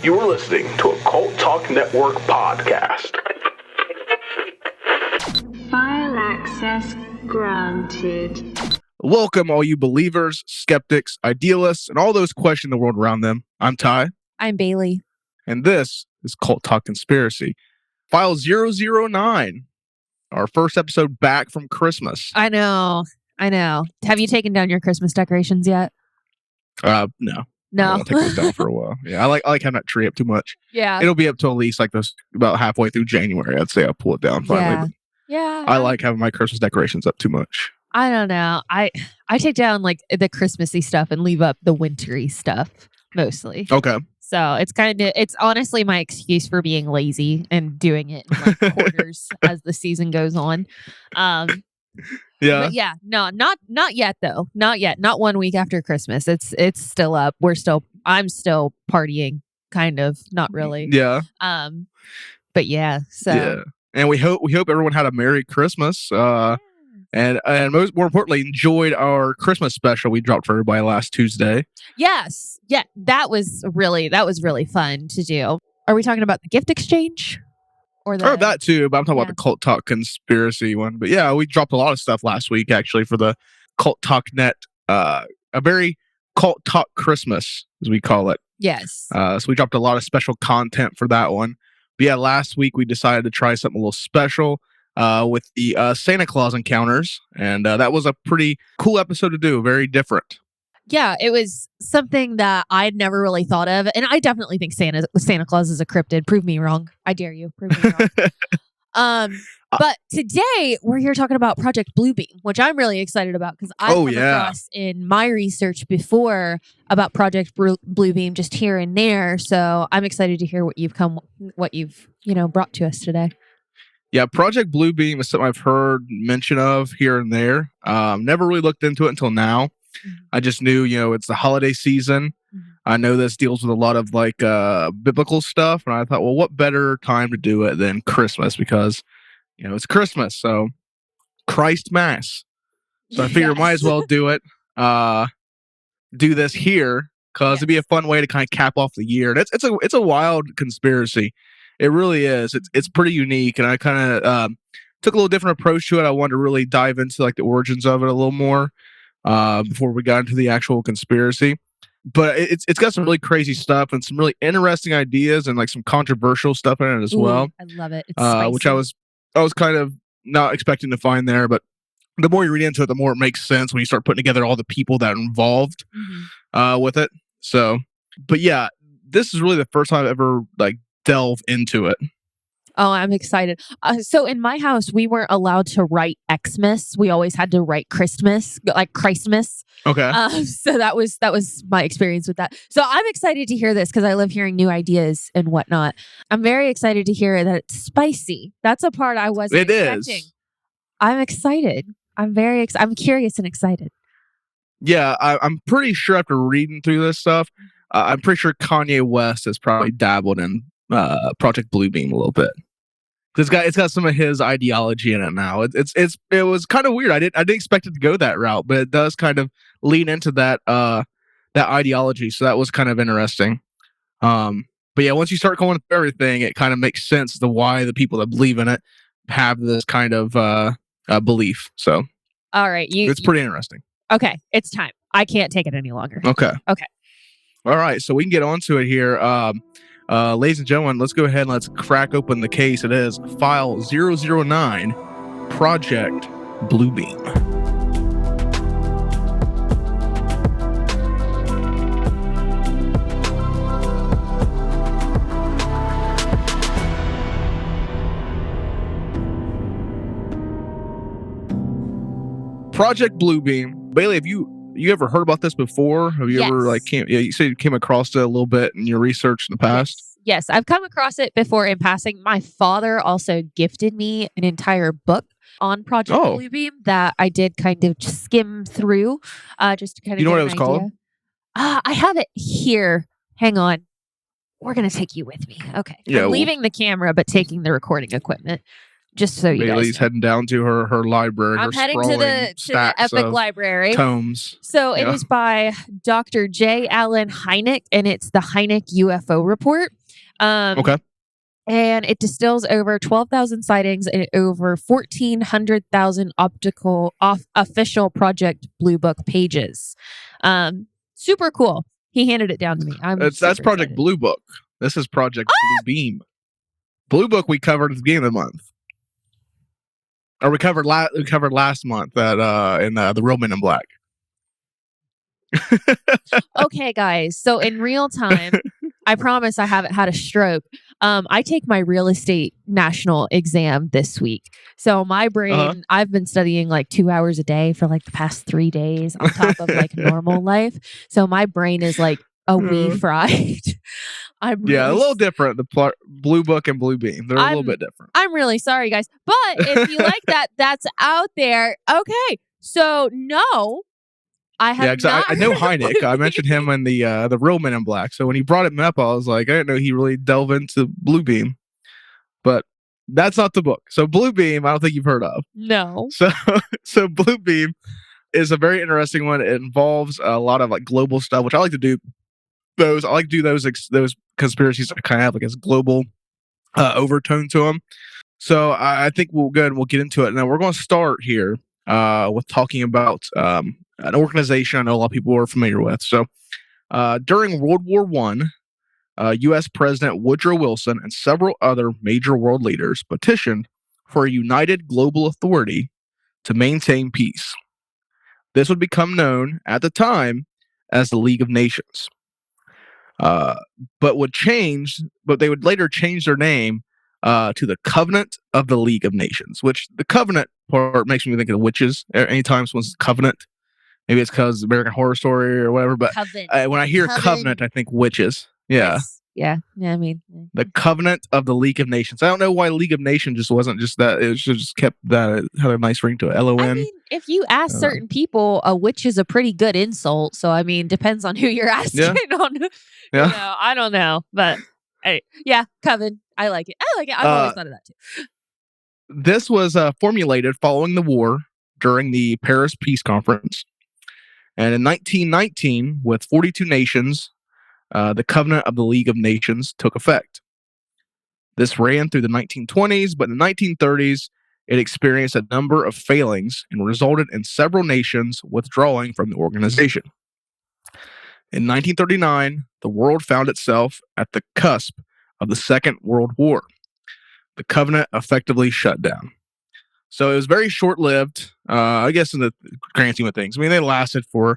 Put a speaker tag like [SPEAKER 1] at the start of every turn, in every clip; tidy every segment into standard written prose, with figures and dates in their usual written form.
[SPEAKER 1] You're listening to a Cult Talk Network podcast.
[SPEAKER 2] File access granted.
[SPEAKER 3] Welcome, all you believers, skeptics, idealists, and all those questioning the world around them. I'm Ty.
[SPEAKER 4] I'm Bailey.
[SPEAKER 3] And this is Cult Talk Conspiracy. File 009, our first episode back from Christmas.
[SPEAKER 4] I know. Have you taken down your Christmas decorations yet?
[SPEAKER 3] No.
[SPEAKER 4] No.
[SPEAKER 3] I'll take this down for a while. Yeah, I like having that tree up too much.
[SPEAKER 4] Yeah.
[SPEAKER 3] It'll be up till at least like this about halfway through January. I'd say I'll pull it down finally.
[SPEAKER 4] Yeah.
[SPEAKER 3] I like having my Christmas decorations up too much.
[SPEAKER 4] I don't know. I take down like the Christmassy stuff and leave up the wintry stuff mostly.
[SPEAKER 3] Okay.
[SPEAKER 4] So it's honestly my excuse for being lazy and doing it in like quarters as the season goes on.
[SPEAKER 3] Yeah.
[SPEAKER 4] But yeah, no, not yet though. Not yet. Not 1 week after Christmas. It's still up. I'm still partying, kind of, not really.
[SPEAKER 3] Yeah.
[SPEAKER 4] But yeah, so
[SPEAKER 3] yeah. And we hope everyone had a Merry Christmas. And more importantly, enjoyed our Christmas special we dropped for everybody last Tuesday.
[SPEAKER 4] Yes. Yeah, that was really fun to do. Are we talking about the gift exchange? Or
[SPEAKER 3] that too, but I'm talking about the Cult Talk Conspiracy one. But yeah, we dropped a lot of stuff last week actually for the Cult Talk Net, a very Cult Talk Christmas, as we call it.
[SPEAKER 4] Yes.
[SPEAKER 3] So we dropped a lot of special content for that one. But yeah, last week we decided to try something a little special with the Santa Claus encounters. And that was a pretty cool episode to do, very different.
[SPEAKER 4] Yeah, it was something that I'd never really thought of. And I definitely think Santa Claus is a cryptid. Prove me wrong. I dare you. Prove me wrong. But today we're here talking about Project Bluebeam, which I'm really excited about because I've come across in my research before about Project Bluebeam just here and there. So I'm excited to hear what you've brought to us today.
[SPEAKER 3] Yeah, Project Bluebeam is something I've heard mention of here and there. Never really looked into it until now. Mm-hmm. I just knew, it's the holiday season. Mm-hmm. I know this deals with a lot of like biblical stuff. And I thought, well, what better time to do it than Christmas? Because, it's Christmas. So Christ Mass. So I figured might as well do it. Do this here because it'd be a fun way to kind of cap off the year. And it's a wild conspiracy. It really is. It's pretty unique. And I kind of took a little different approach to it. I wanted to really dive into like the origins of it a little more. Before we got into the actual conspiracy, but it's got some really crazy stuff and some really interesting ideas and like some controversial stuff in it as well.
[SPEAKER 4] I love it. It's
[SPEAKER 3] which I was kind of not expecting to find there, but the more you read into it, the more it makes sense when you start putting together all the people that are involved with it. So, but yeah, this is really the first time I've ever like delved into it.
[SPEAKER 4] Oh, I'm excited. So in my house, we weren't allowed to write Xmas. We always had to write Christmas, like Christmas.
[SPEAKER 3] Okay.
[SPEAKER 4] So that was my experience with that. So I'm excited to hear this because I love hearing new ideas and whatnot. I'm very excited to hear that it's spicy. That's a part I wasn't expecting.
[SPEAKER 3] Is.
[SPEAKER 4] I'm excited. I'm very I'm curious and excited.
[SPEAKER 3] Yeah, I'm pretty sure after reading through this stuff, I'm pretty sure Kanye West has probably dabbled in Project Bluebeam a little bit. It's got some of his ideology in it now. It was kind of weird. I didn't expect it to go that route, but it does kind of lean into that ideology. So that was kind of interesting. But yeah, once you start going through everything, it kind of makes sense to why the people that believe in it have this kind of belief. So
[SPEAKER 4] all right,
[SPEAKER 3] it's pretty interesting.
[SPEAKER 4] Okay, it's time. I can't take it any longer.
[SPEAKER 3] Okay.
[SPEAKER 4] All
[SPEAKER 3] right, so we can get on to it here. Ladies and gentlemen, let's go ahead and let's crack open the case. It is File 009, Project Bluebeam. Project Bluebeam. Bailey, have you ever heard about this before? Have you ever you said you came across it a little bit in your research in the past?
[SPEAKER 4] Yes, I've come across it before in passing. My father also gifted me an entire book on Project Bluebeam that I did kind of skim through, just to kind of.
[SPEAKER 3] You know what it was called?
[SPEAKER 4] I have it here. Hang on. We're gonna take you with me. Okay.
[SPEAKER 3] Yeah,
[SPEAKER 4] I'm leaving the camera, but taking the recording equipment. Just so you guys
[SPEAKER 3] Bailey's
[SPEAKER 4] know.
[SPEAKER 3] heading down to her library.
[SPEAKER 4] I'm
[SPEAKER 3] her
[SPEAKER 4] heading to
[SPEAKER 3] sprawling
[SPEAKER 4] the
[SPEAKER 3] stacks
[SPEAKER 4] Epic
[SPEAKER 3] of
[SPEAKER 4] Library.
[SPEAKER 3] tomes.
[SPEAKER 4] So it
[SPEAKER 3] Yeah.
[SPEAKER 4] is by Dr. J. Allen Hynek, and it's the Hynek UFO Report.
[SPEAKER 3] Okay.
[SPEAKER 4] And it distills over 12,000 sightings and over 1,400,000 official Project Blue Book pages. Super cool. He handed it down to me.
[SPEAKER 3] That's
[SPEAKER 4] super
[SPEAKER 3] Project
[SPEAKER 4] excited.
[SPEAKER 3] Blue Book. This is Project Blue Beam. Blue Book we covered at the beginning of the month. Or we covered last month at in the Real Men in Black.
[SPEAKER 4] Okay, guys. So in real time, I promise I haven't had a stroke. I take my real estate national exam this week. So my brain, I've been studying like 2 hours a day for like the past 3 days on top of like normal life. So my brain is like a wee fried.
[SPEAKER 3] A little different. The Blue Book and Blue Beam, they're a little bit different.
[SPEAKER 4] I'm really sorry, guys. But if you like that, that's out there. Okay. So no, I have not.
[SPEAKER 3] I know Hynek. I mentioned him in the Real Men in Black. So when he brought him up, I was like, I didn't know he really delved into Blue Beam. But that's not the book. So Blue Beam, I don't think you've heard of.
[SPEAKER 4] No.
[SPEAKER 3] So Blue Beam is a very interesting one. It involves a lot of like global stuff, which I like to do. I like to do those conspiracies that kind of have like this global overtone to them. So I think we'll go and we'll get into it. Now we're going to start here with talking about an organization I know a lot of people are familiar with. So during World War I, U.S. President Woodrow Wilson and several other major world leaders petitioned for a united global authority to maintain peace. This would become known at the time as the League of Nations. But they would later change their name to the Covenant of the League of Nations, which the Covenant part makes me think of witches. Anytime someone's Covenant, maybe it's because American Horror Story or whatever, but when I hear Covenant, I think witches. Yeah.
[SPEAKER 4] Yeah. I mean,
[SPEAKER 3] the Covenant of the League of Nations. I don't know why League of Nations just wasn't just that. It should just kept that, had a nice ring to it. LON.
[SPEAKER 4] I mean, if you ask certain people, a witch is a pretty good insult. So, I mean, depends on who you're asking on.
[SPEAKER 3] Yeah.
[SPEAKER 4] You know, I don't know. But hey, yeah, Coven. I like it. I've always thought of that too.
[SPEAKER 3] This was formulated following the war during the Paris Peace Conference. And in 1919, with 42 nations, the Covenant of the League of Nations took effect. This ran through the 1920s, but in the 1930s, it experienced a number of failings and resulted in several nations withdrawing from the organization. In 1939, the world found itself at the cusp of the Second World War. The Covenant effectively shut down. So it was very short-lived, I guess, in the grand scheme of things. I mean, they lasted for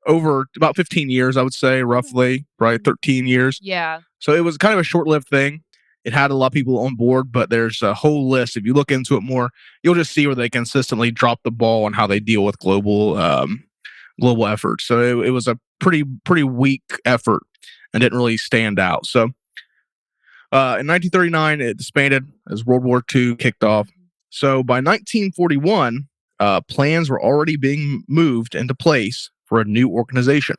[SPEAKER 3] over about 15 years, I would say, roughly, probably 13 years.
[SPEAKER 4] Yeah.
[SPEAKER 3] So it was kind of a short-lived thing. It had a lot of people on board, but there's a whole list. If you look into it more, you'll just see where they consistently drop the ball on how they deal with global efforts. So it was a pretty weak effort and didn't really stand out. So in 1939, it disbanded as World War II kicked off. So by 1941, plans were already being moved into place for a new organization,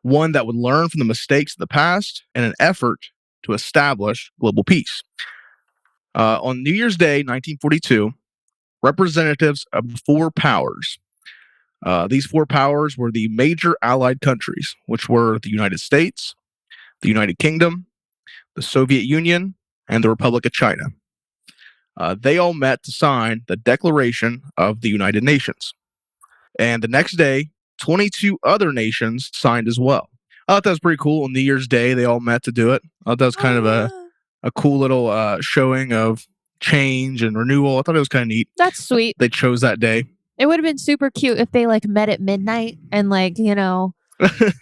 [SPEAKER 3] one that would learn from the mistakes of the past in an effort to establish global peace. On New Year's Day, 1942, representatives of the four powers, these four powers were the major allied countries, which were the United States, the United Kingdom, the Soviet Union, and the Republic of China. They all met to sign the Declaration of the United Nations. And the next day, 22 other nations signed as well. I thought that was pretty cool. On New Year's Day, they all met to do it. I thought that was kind of a cool little showing of change and renewal. I thought it was kind of neat.
[SPEAKER 4] That's sweet.
[SPEAKER 3] They chose that day.
[SPEAKER 4] It would have been super cute if they like met at midnight and like, you know,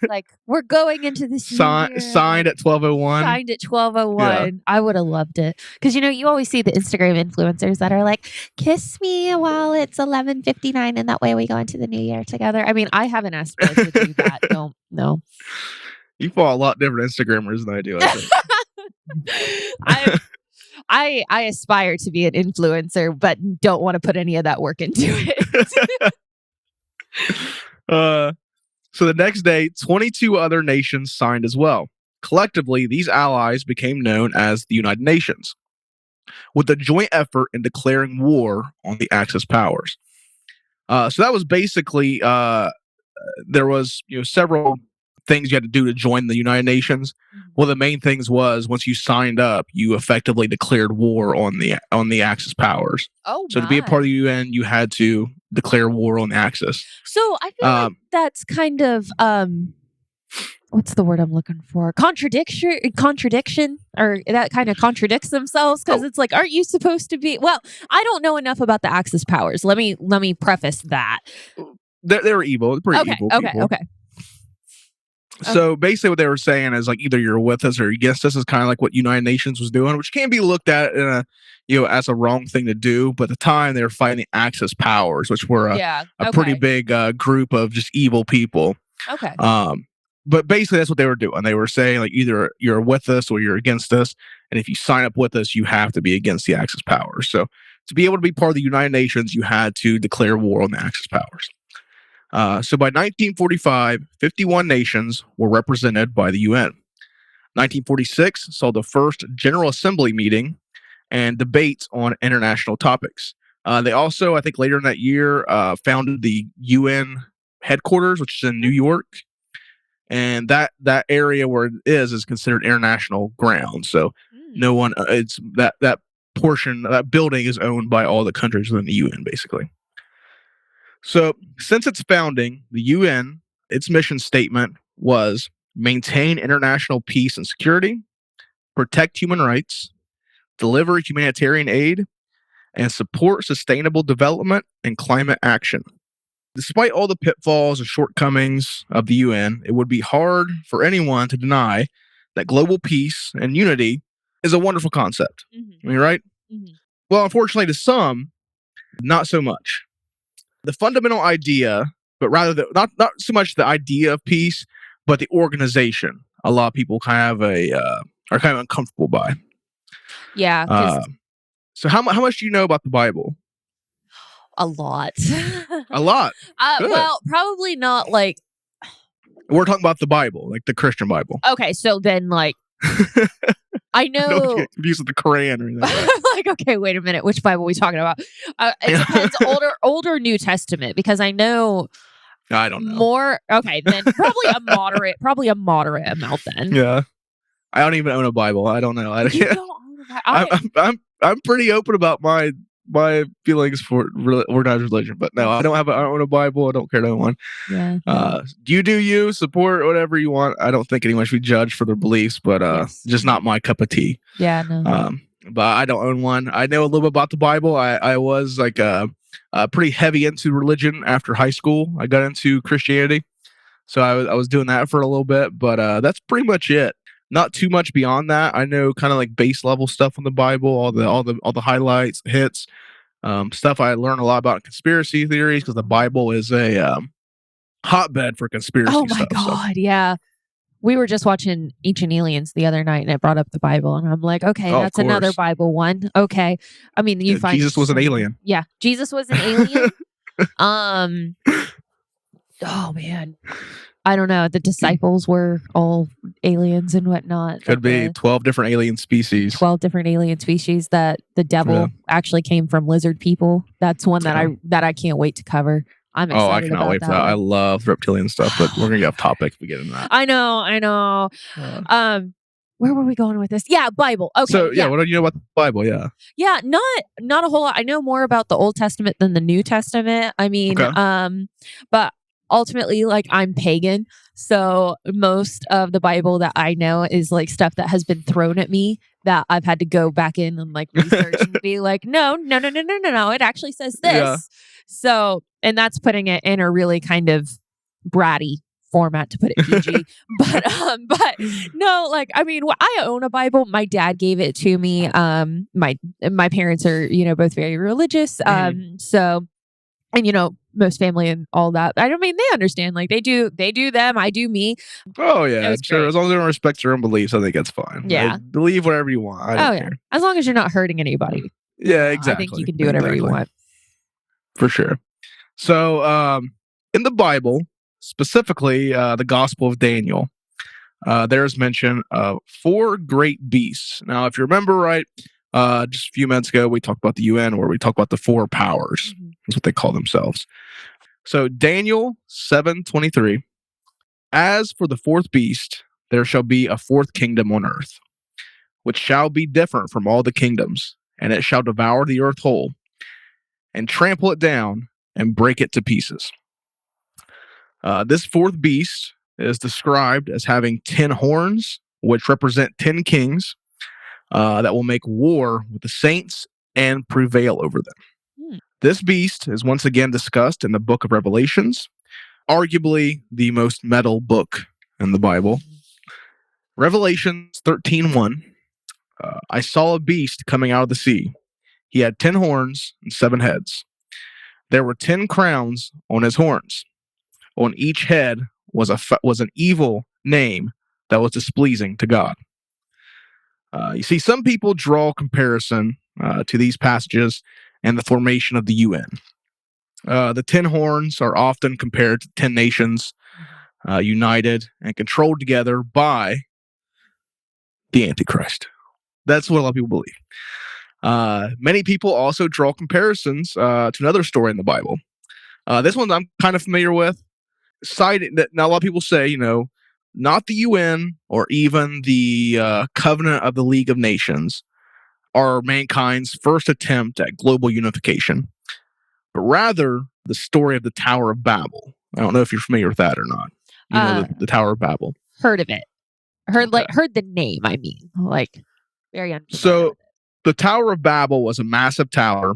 [SPEAKER 4] like we're going into this
[SPEAKER 3] signed at 12:01.
[SPEAKER 4] Signed at 12:01.
[SPEAKER 3] Yeah.
[SPEAKER 4] I would have loved it because you know you always see the Instagram influencers that are like, "Kiss me while it's 11:59," and that way we go into the new year together. I mean, I haven't asked Bud to do that. No.
[SPEAKER 3] You follow a lot different Instagrammers than I do. I think.
[SPEAKER 4] I aspire to be an influencer, but don't want to put any of that work into it.
[SPEAKER 3] So the next day, 22 other nations signed as well. Collectively, these allies became known as the United Nations. with a joint effort in declaring war on the Axis powers. So that was basically there was several things you had to do to join the United Nations. One of the main things was once you signed up, you effectively declared war on the Axis powers.
[SPEAKER 4] Oh,
[SPEAKER 3] So to be a part of the UN, you had to declare war on the Axis.
[SPEAKER 4] So I feel like that's kind of what's the word I'm looking for? Contradiction, or that kind of contradicts themselves, because it's like, aren't you supposed to be? Well, I don't know enough about the Axis powers. Let me preface that.
[SPEAKER 3] They were evil. Pretty evil people.
[SPEAKER 4] Okay.
[SPEAKER 3] So basically what they were saying is like either you're with us or against us, is kind of like what United Nations was doing, which can be looked at in a as a wrong thing to do. But at the time they were fighting the Axis powers, which were a pretty big group of just evil people.
[SPEAKER 4] Okay.
[SPEAKER 3] But basically that's what they were doing. They were saying like either you're with us or you're against us. And if you sign up with us, you have to be against the Axis powers. So to be able to be part of the United Nations, you had to declare war on the Axis powers. So by 1945, 51 nations were represented by the UN. 1946 saw the first General Assembly meeting and debates on international topics. They also, I think later in that year, founded the UN headquarters, which is in New York. And that area where it is considered international ground. So no one, it's that portion, that building is owned by all the countries within the UN, basically. So since its founding, the UN, its mission statement was maintain international peace and security, protect human rights, deliver humanitarian aid, and support sustainable development and climate action. Despite all the pitfalls and shortcomings of the UN, it would be hard for anyone to deny that global peace and unity is a wonderful concept. I mean, right? Well, unfortunately, to some, not so much. The fundamental idea, but rather not so much the idea of peace, but the organization, a lot of people kind of are kind of uncomfortable by.
[SPEAKER 4] Yeah.
[SPEAKER 3] So how much do you know about the Bible?
[SPEAKER 4] A lot.
[SPEAKER 3] A lot.
[SPEAKER 4] Well, probably not like.
[SPEAKER 3] We're talking about the Bible, like the Christian Bible.
[SPEAKER 4] Okay, so then like I know.
[SPEAKER 3] Don't get confused with the Quran or anything.
[SPEAKER 4] Like, okay, wait a minute. Which Bible are we talking about? It depends, older New Testament, because I know.
[SPEAKER 3] I don't know.
[SPEAKER 4] More. Okay, then probably a moderate amount then.
[SPEAKER 3] Yeah, I don't even own a Bible. I don't know.
[SPEAKER 4] You don't own a Bible.
[SPEAKER 3] I'm pretty open about my feelings for organized religion, but no, I don't own a Bible. I don't care to own one.
[SPEAKER 4] Yeah.
[SPEAKER 3] You support whatever you want. I don't think anyone should be judged for their beliefs, but just not my cup of tea.
[SPEAKER 4] Yeah, no.
[SPEAKER 3] But I don't own one. I know a little bit about the Bible. I was like pretty heavy into religion after high school. I got into Christianity, so I was doing that for a little bit, but that's pretty much it. Not too much beyond that. I know kind of like base level stuff on the Bible, all the highlights, hits, stuff I learned a lot about conspiracy theories, because the Bible is a hotbed for conspiracy stuff.
[SPEAKER 4] Oh my God, yeah. We were just watching Ancient Aliens the other night, and it brought up the Bible, and I'm like, okay, that's another Bible one. Okay, I mean, you find
[SPEAKER 3] Jesus was an alien.
[SPEAKER 4] Yeah, Jesus was an alien. Oh man. I don't know. The disciples were all aliens and whatnot.
[SPEAKER 3] Could be 12 different alien species.
[SPEAKER 4] 12 different alien species. That the devil actually came from lizard people. That's one that I can't wait to cover. I'm excited.
[SPEAKER 3] I cannot wait for that. I love reptilian stuff, but we're gonna get off topic if we get into that.
[SPEAKER 4] I know. Where were we going with this? Yeah, Bible. Okay.
[SPEAKER 3] So what do you know about the Bible? Yeah.
[SPEAKER 4] Yeah, not a whole lot. I know more about the Old Testament than the New Testament. I mean, but ultimately, like, I'm pagan, so most of the Bible that I know is like stuff that has been thrown at me that I've had to go back in and like research and be like, no, it actually says this. Yeah. So, and that's putting it in a really kind of bratty format, to put it PG. but no, like, I mean, I own a Bible. My dad gave it to me. My parents are, both very religious. So, and most family and all that. I mean, they understand. Like, they do them. I do me.
[SPEAKER 3] Oh yeah, sure. Great. As long as they don't respect your own beliefs, I think that's fine.
[SPEAKER 4] Yeah,
[SPEAKER 3] like, believe whatever you want. I don't care.
[SPEAKER 4] As long as you're not hurting anybody.
[SPEAKER 3] Yeah, exactly.
[SPEAKER 4] I think you can do whatever you want.
[SPEAKER 3] For sure. So, in the Bible, specifically the Gospel of Daniel, there's mention of 4 great beasts. Now, if you remember right, Just a few minutes ago, we talked about the UN, where we talked about the four powers. That's what they call themselves. So Daniel 7:23. As for the fourth beast, there shall be a fourth kingdom on earth, which shall be different from all the kingdoms, and it shall devour the earth whole, and trample it down, and break it to pieces. This fourth beast is described as having 10 horns, which represent 10 kings that will make war with the saints and prevail over them. This beast is once again discussed in the book of Revelations, arguably the most metal book in the Bible. Revelations 13:1. I saw a beast coming out of the sea. He had 10 horns and 7 heads. There were 10 crowns on his horns. On each head was an evil name that was displeasing to God. You see, some people draw comparison to these passages and the formation of the UN. The 10 horns are often compared to 10 nations united and controlled together by the Antichrist. That's what a lot of people believe. Many people also draw comparisons to another story in the Bible. This one I'm kind of familiar with. Citing that now, a lot of people say, not the UN or even the Covenant of the League of Nations are mankind's first attempt at global unification, but rather the story of the Tower of Babel. I don't know if you're familiar with that or not. The Tower of Babel.
[SPEAKER 4] Heard of it. Heard the name. Very unfamiliar.
[SPEAKER 3] So the Tower of Babel was a massive tower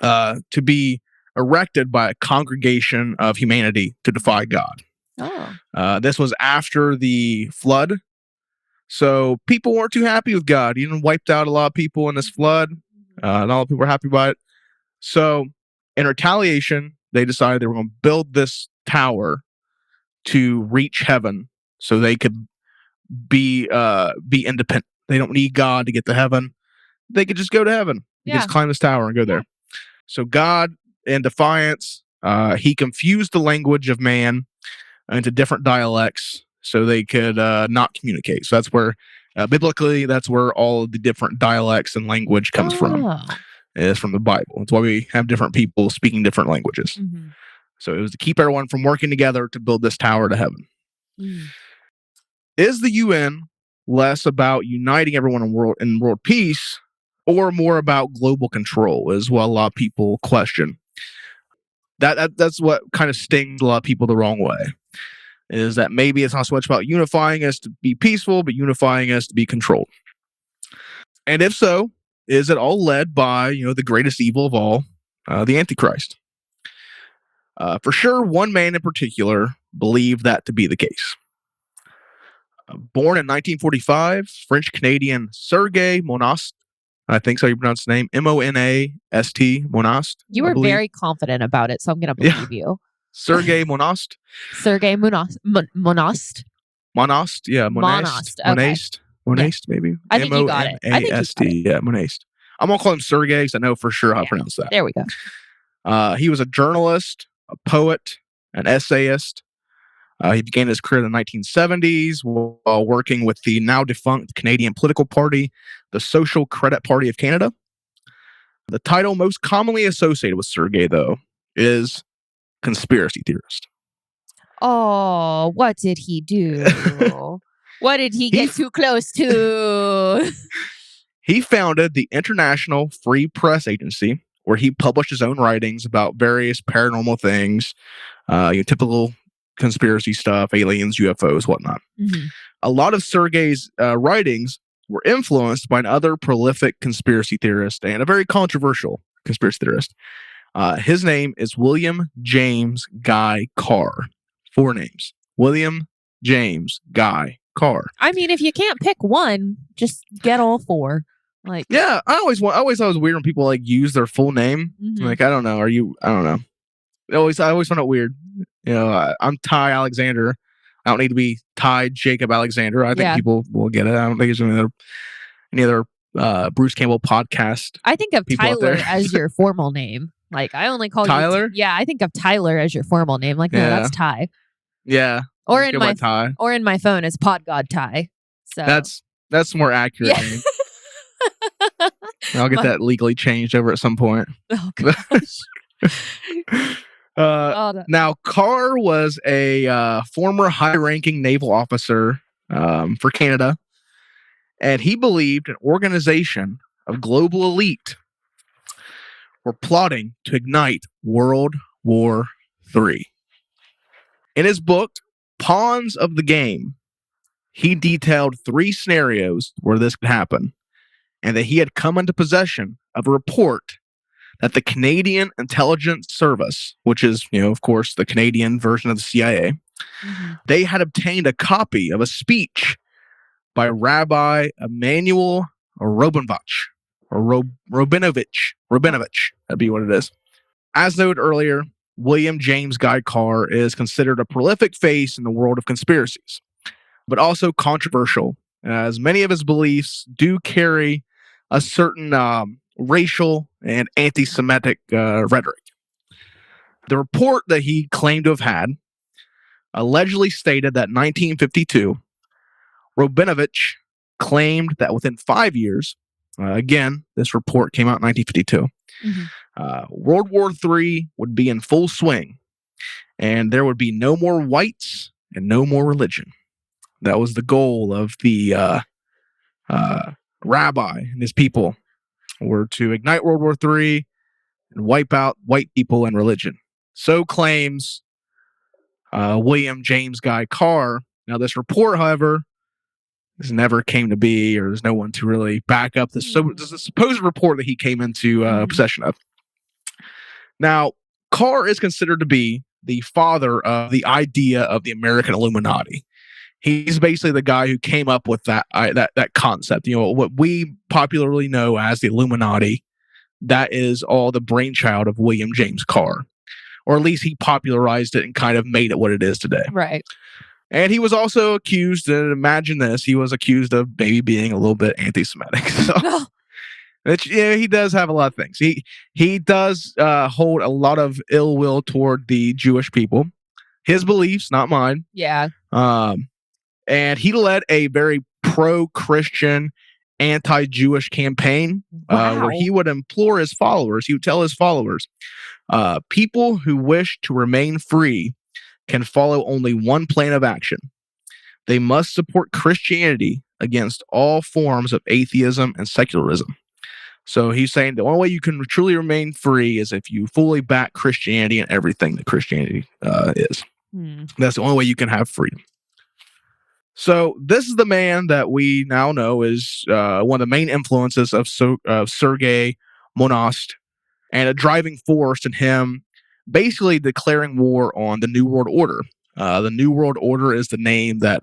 [SPEAKER 3] to be erected by a congregation of humanity to defy God. This was after the flood. So people weren't too happy with God. He wiped out a lot of people in this flood. Not a lot of people were happy about it. So in retaliation, they decided they were going to build this tower to reach heaven so they could be independent. They don't need God to get to heaven. They could just go to heaven. You can just climb this tower and go there. So God, in defiance, he confused the language of man into different dialects so they could not communicate. So that's where, biblically, that's where all of the different dialects and language comes from. It's from the Bible. That's why we have different people speaking different languages. So it was to keep everyone from working together to build this tower to heaven. Is the UN less about uniting everyone in world peace or more about global control, is what a lot of people question. That's what kind of stings a lot of people the wrong way, is that maybe it's not so much about unifying us to be peaceful, but unifying us to be controlled. And if so, is it all led by, the greatest evil of all, the Antichrist? For sure, one man in particular believed that to be the case. Born in 1945, French-Canadian Sergei Monast, I think so you pronounce his name, Monast, Monast.
[SPEAKER 4] You were very confident about it, so I'm going to believe you.
[SPEAKER 3] Sergei Monast.
[SPEAKER 4] Sergei Monast.
[SPEAKER 3] Monast, yeah. Monast.
[SPEAKER 4] Okay.
[SPEAKER 3] Monast, maybe.
[SPEAKER 4] I think you got it.
[SPEAKER 3] Monast, yeah, Monast. I'm going to call him Sergei because I know for sure how to pronounce that.
[SPEAKER 4] There we go.
[SPEAKER 3] He was a journalist, a poet, an essayist. He began his career in the 1970s while working with the now defunct Canadian political party, the Social Credit Party of Canada. The title most commonly associated with Sergei, though, is conspiracy theorist.
[SPEAKER 4] Oh, what did he do? What did he get too close to?
[SPEAKER 3] He founded the International Free Press Agency, where he published his own writings about various paranormal things, typical conspiracy stuff, aliens, UFOs, whatnot. A lot of Sergei's writings were influenced by another prolific conspiracy theorist and a very controversial conspiracy theorist. His name is William James Guy Carr. 4 names. William James Guy Carr.
[SPEAKER 4] I mean, if you can't pick one, just get all 4.
[SPEAKER 3] Yeah, I always thought it was weird when people use their full name. I don't know. I don't know. I always found it weird. I'm Ty Alexander. I don't need to be Ty Jacob Alexander. I think people will get it. I don't think there's any other Bruce Campbell podcast.
[SPEAKER 4] I think of Tyler as your formal name. I only call
[SPEAKER 3] Tyler?
[SPEAKER 4] you I think of Tyler as your formal name. No, that's Ty.
[SPEAKER 3] Yeah.
[SPEAKER 4] Or in my phone, it's Pod God Ty. So
[SPEAKER 3] that's more accurate.
[SPEAKER 4] Yeah.
[SPEAKER 3] I'll get that legally changed over at some point.
[SPEAKER 4] Oh gosh. Oh, no.
[SPEAKER 3] Now, Carr was a former high-ranking naval officer for Canada, and he believed an organization of global elite were plotting to ignite World War III. In his book, Pawns of the Game, he detailed 3 scenarios where this could happen, and that he had come into possession of a report that the Canadian Intelligence Service, which is, of course, the Canadian version of the CIA, they had obtained a copy of a speech by Rabbi Emanuel Robinovich, that'd be what it is. As noted earlier, William James Guy Carr is considered a prolific face in the world of conspiracies, but also controversial, as many of his beliefs do carry a certain racial and anti-Semitic rhetoric. The report that he claimed to have had allegedly stated that in 1952, Robinovich claimed that within 5 years, again, this report came out in 1952, World War III would be in full swing, and there would be no more whites and no more religion. That was the goal of the rabbi and his people, were to ignite World War III and wipe out white people and religion. So claims William James Guy Carr. Now, this report, however, this never came to be, or there's no one to really back up this. So there's a supposed report that he came into possession of. Now, Carr is considered to be the father of the idea of the American Illuminati. He's basically the guy who came up with that concept. What we popularly know as the Illuminati. That is all the brainchild of William James Carr, or at least he popularized it and kind of made it what it is today.
[SPEAKER 4] Right. And
[SPEAKER 3] he was also accused, and imagine this, he was accused of maybe being a little bit anti-Semitic. So he does have a lot of things. He does hold a lot of ill will toward the Jewish people. His beliefs, not mine.
[SPEAKER 4] Yeah.
[SPEAKER 3] And he led a very pro-Christian, anti-Jewish campaign where he would implore his followers, he would tell his followers, people who wish to remain free can follow only one plan of action. They must support Christianity against all forms of atheism and secularism. So he's saying the only way you can truly remain free is if you fully back Christianity and everything that Christianity is. That's the only way you can have freedom. So this is the man that we now know is one of the main influences of Sergei Monast, and a driving force in him basically declaring war on the New World Order. The New World Order is the name that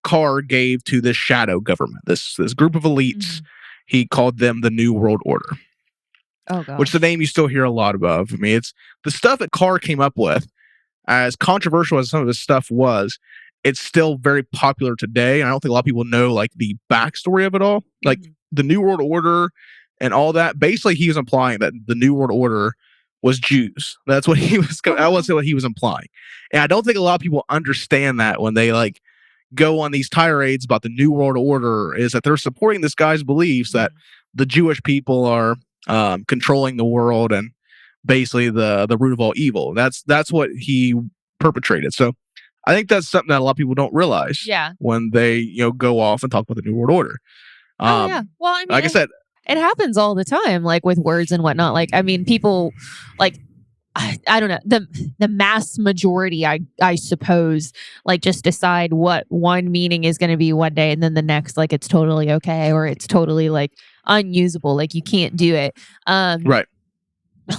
[SPEAKER 3] Carr gave to this shadow government, this group of elites. He called them the New World Order.
[SPEAKER 4] Oh, God.
[SPEAKER 3] Which is the name you still hear a lot of. I mean, it's the stuff that Carr came up with, as controversial as some of his stuff was, it's still very popular today. And I don't think a lot of people know like the backstory of it all. Like the New World Order and all that. Basically, he was implying that the New World Order was Jews. That's what he was. I would say what he was implying. And I don't think a lot of people understand that when they like go on these tirades about the New World Order, is that they're supporting this guy's beliefs that the Jewish people are controlling the world and basically the root of all evil. That's what he perpetrated. So I think that's something that a lot of people don't realize when they go off and talk about the New World Order.
[SPEAKER 4] Well, I mean,
[SPEAKER 3] like I said,
[SPEAKER 4] it happens all the time, like with words and whatnot. Like, I mean, people like, I don't know, the mass majority, I suppose, like just decide what one meaning is going to be one day, and then the next, like it's totally okay, or it's totally like unusable, like you can't do it.
[SPEAKER 3] Right.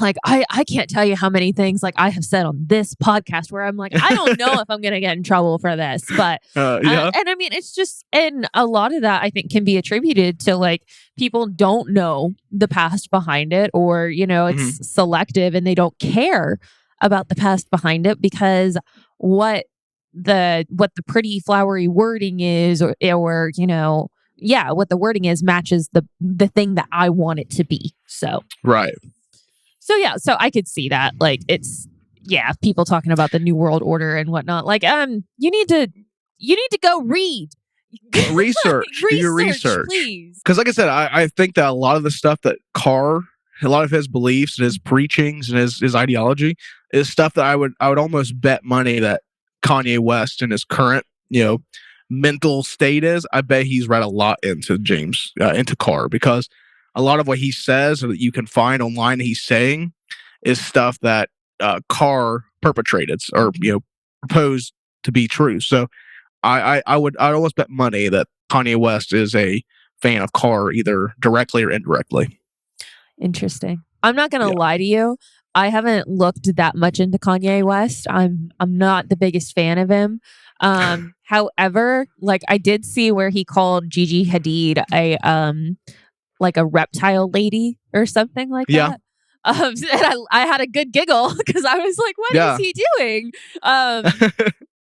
[SPEAKER 4] Like I can't tell you how many things like I have said on this podcast where I'm like, I don't know if I'm going to get in trouble for this, but and I mean, it's just, and a lot of that I think can be attributed to like people don't know the past behind it, or it's selective and they don't care about the past behind it, because what the pretty flowery wording is, or what the wording is matches the thing that I want it to be. So
[SPEAKER 3] right.
[SPEAKER 4] So I could see that, like, it's, people talking about the New World Order and whatnot. Like, you need to go read.
[SPEAKER 3] research. Do your research.
[SPEAKER 4] Please.
[SPEAKER 3] Because like I said, I think that a lot of the stuff that a lot of his beliefs and his preachings and his ideology is stuff that I would almost bet money that Kanye West in his current, mental state is. I bet he's read a lot into into Carr, because a lot of what he says or that you can find online that he's saying is stuff that Carr perpetrated or proposed to be true. So I'd almost bet money that Kanye West is a fan of Carr, either directly or indirectly.
[SPEAKER 4] Interesting. I'm not gonna lie to you. I haven't looked that much into Kanye West. I'm not the biggest fan of him. However, like I did see where he called Gigi Hadid a reptile lady or something like that. And I had a good giggle because I was like, what is he doing?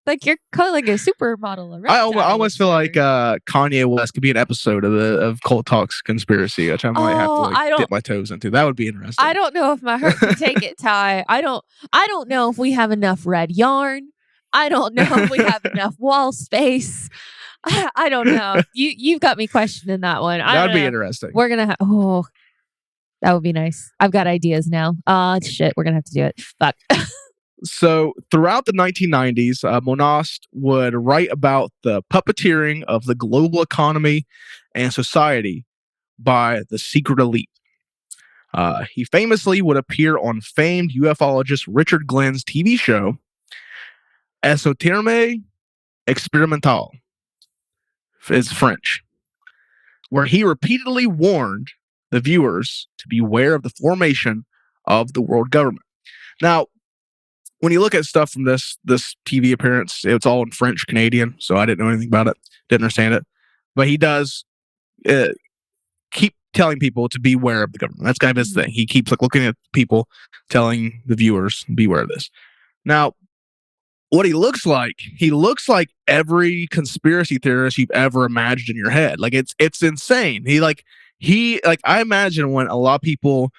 [SPEAKER 4] Like you're calling a supermodel.
[SPEAKER 3] I almost feel like Kanye West could be an episode of Cult Talks Conspiracy, which I might have to dip my toes into. That would be interesting.
[SPEAKER 4] I don't know if my heart can take it, Ty. I don't know if we have enough red yarn. I don't know if we have enough wall space. I don't know. You've got me questioning that one.
[SPEAKER 3] That'd be interesting.
[SPEAKER 4] We're gonna have. That would be nice. I've got ideas now. Shit, we're gonna have to do it. Fuck.
[SPEAKER 3] So throughout the 1990s, Monost would write about the puppeteering of the global economy and society by the secret elite. He famously would appear on famed ufologist Richard Glenn's TV show, Esoterme Experimental. It's French, where he repeatedly warned the viewers to beware of the formation of the world government. Now, when you look at stuff from this TV appearance, it's all in French Canadian, so I didn't know anything about it, didn't understand it. But he does keep telling people to beware of the government. That's kind of his thing. He keeps looking at people, telling the viewers, beware of this. Now, what he looks like every conspiracy theorist you've ever imagined in your head. Like it's insane. I imagine when a lot of people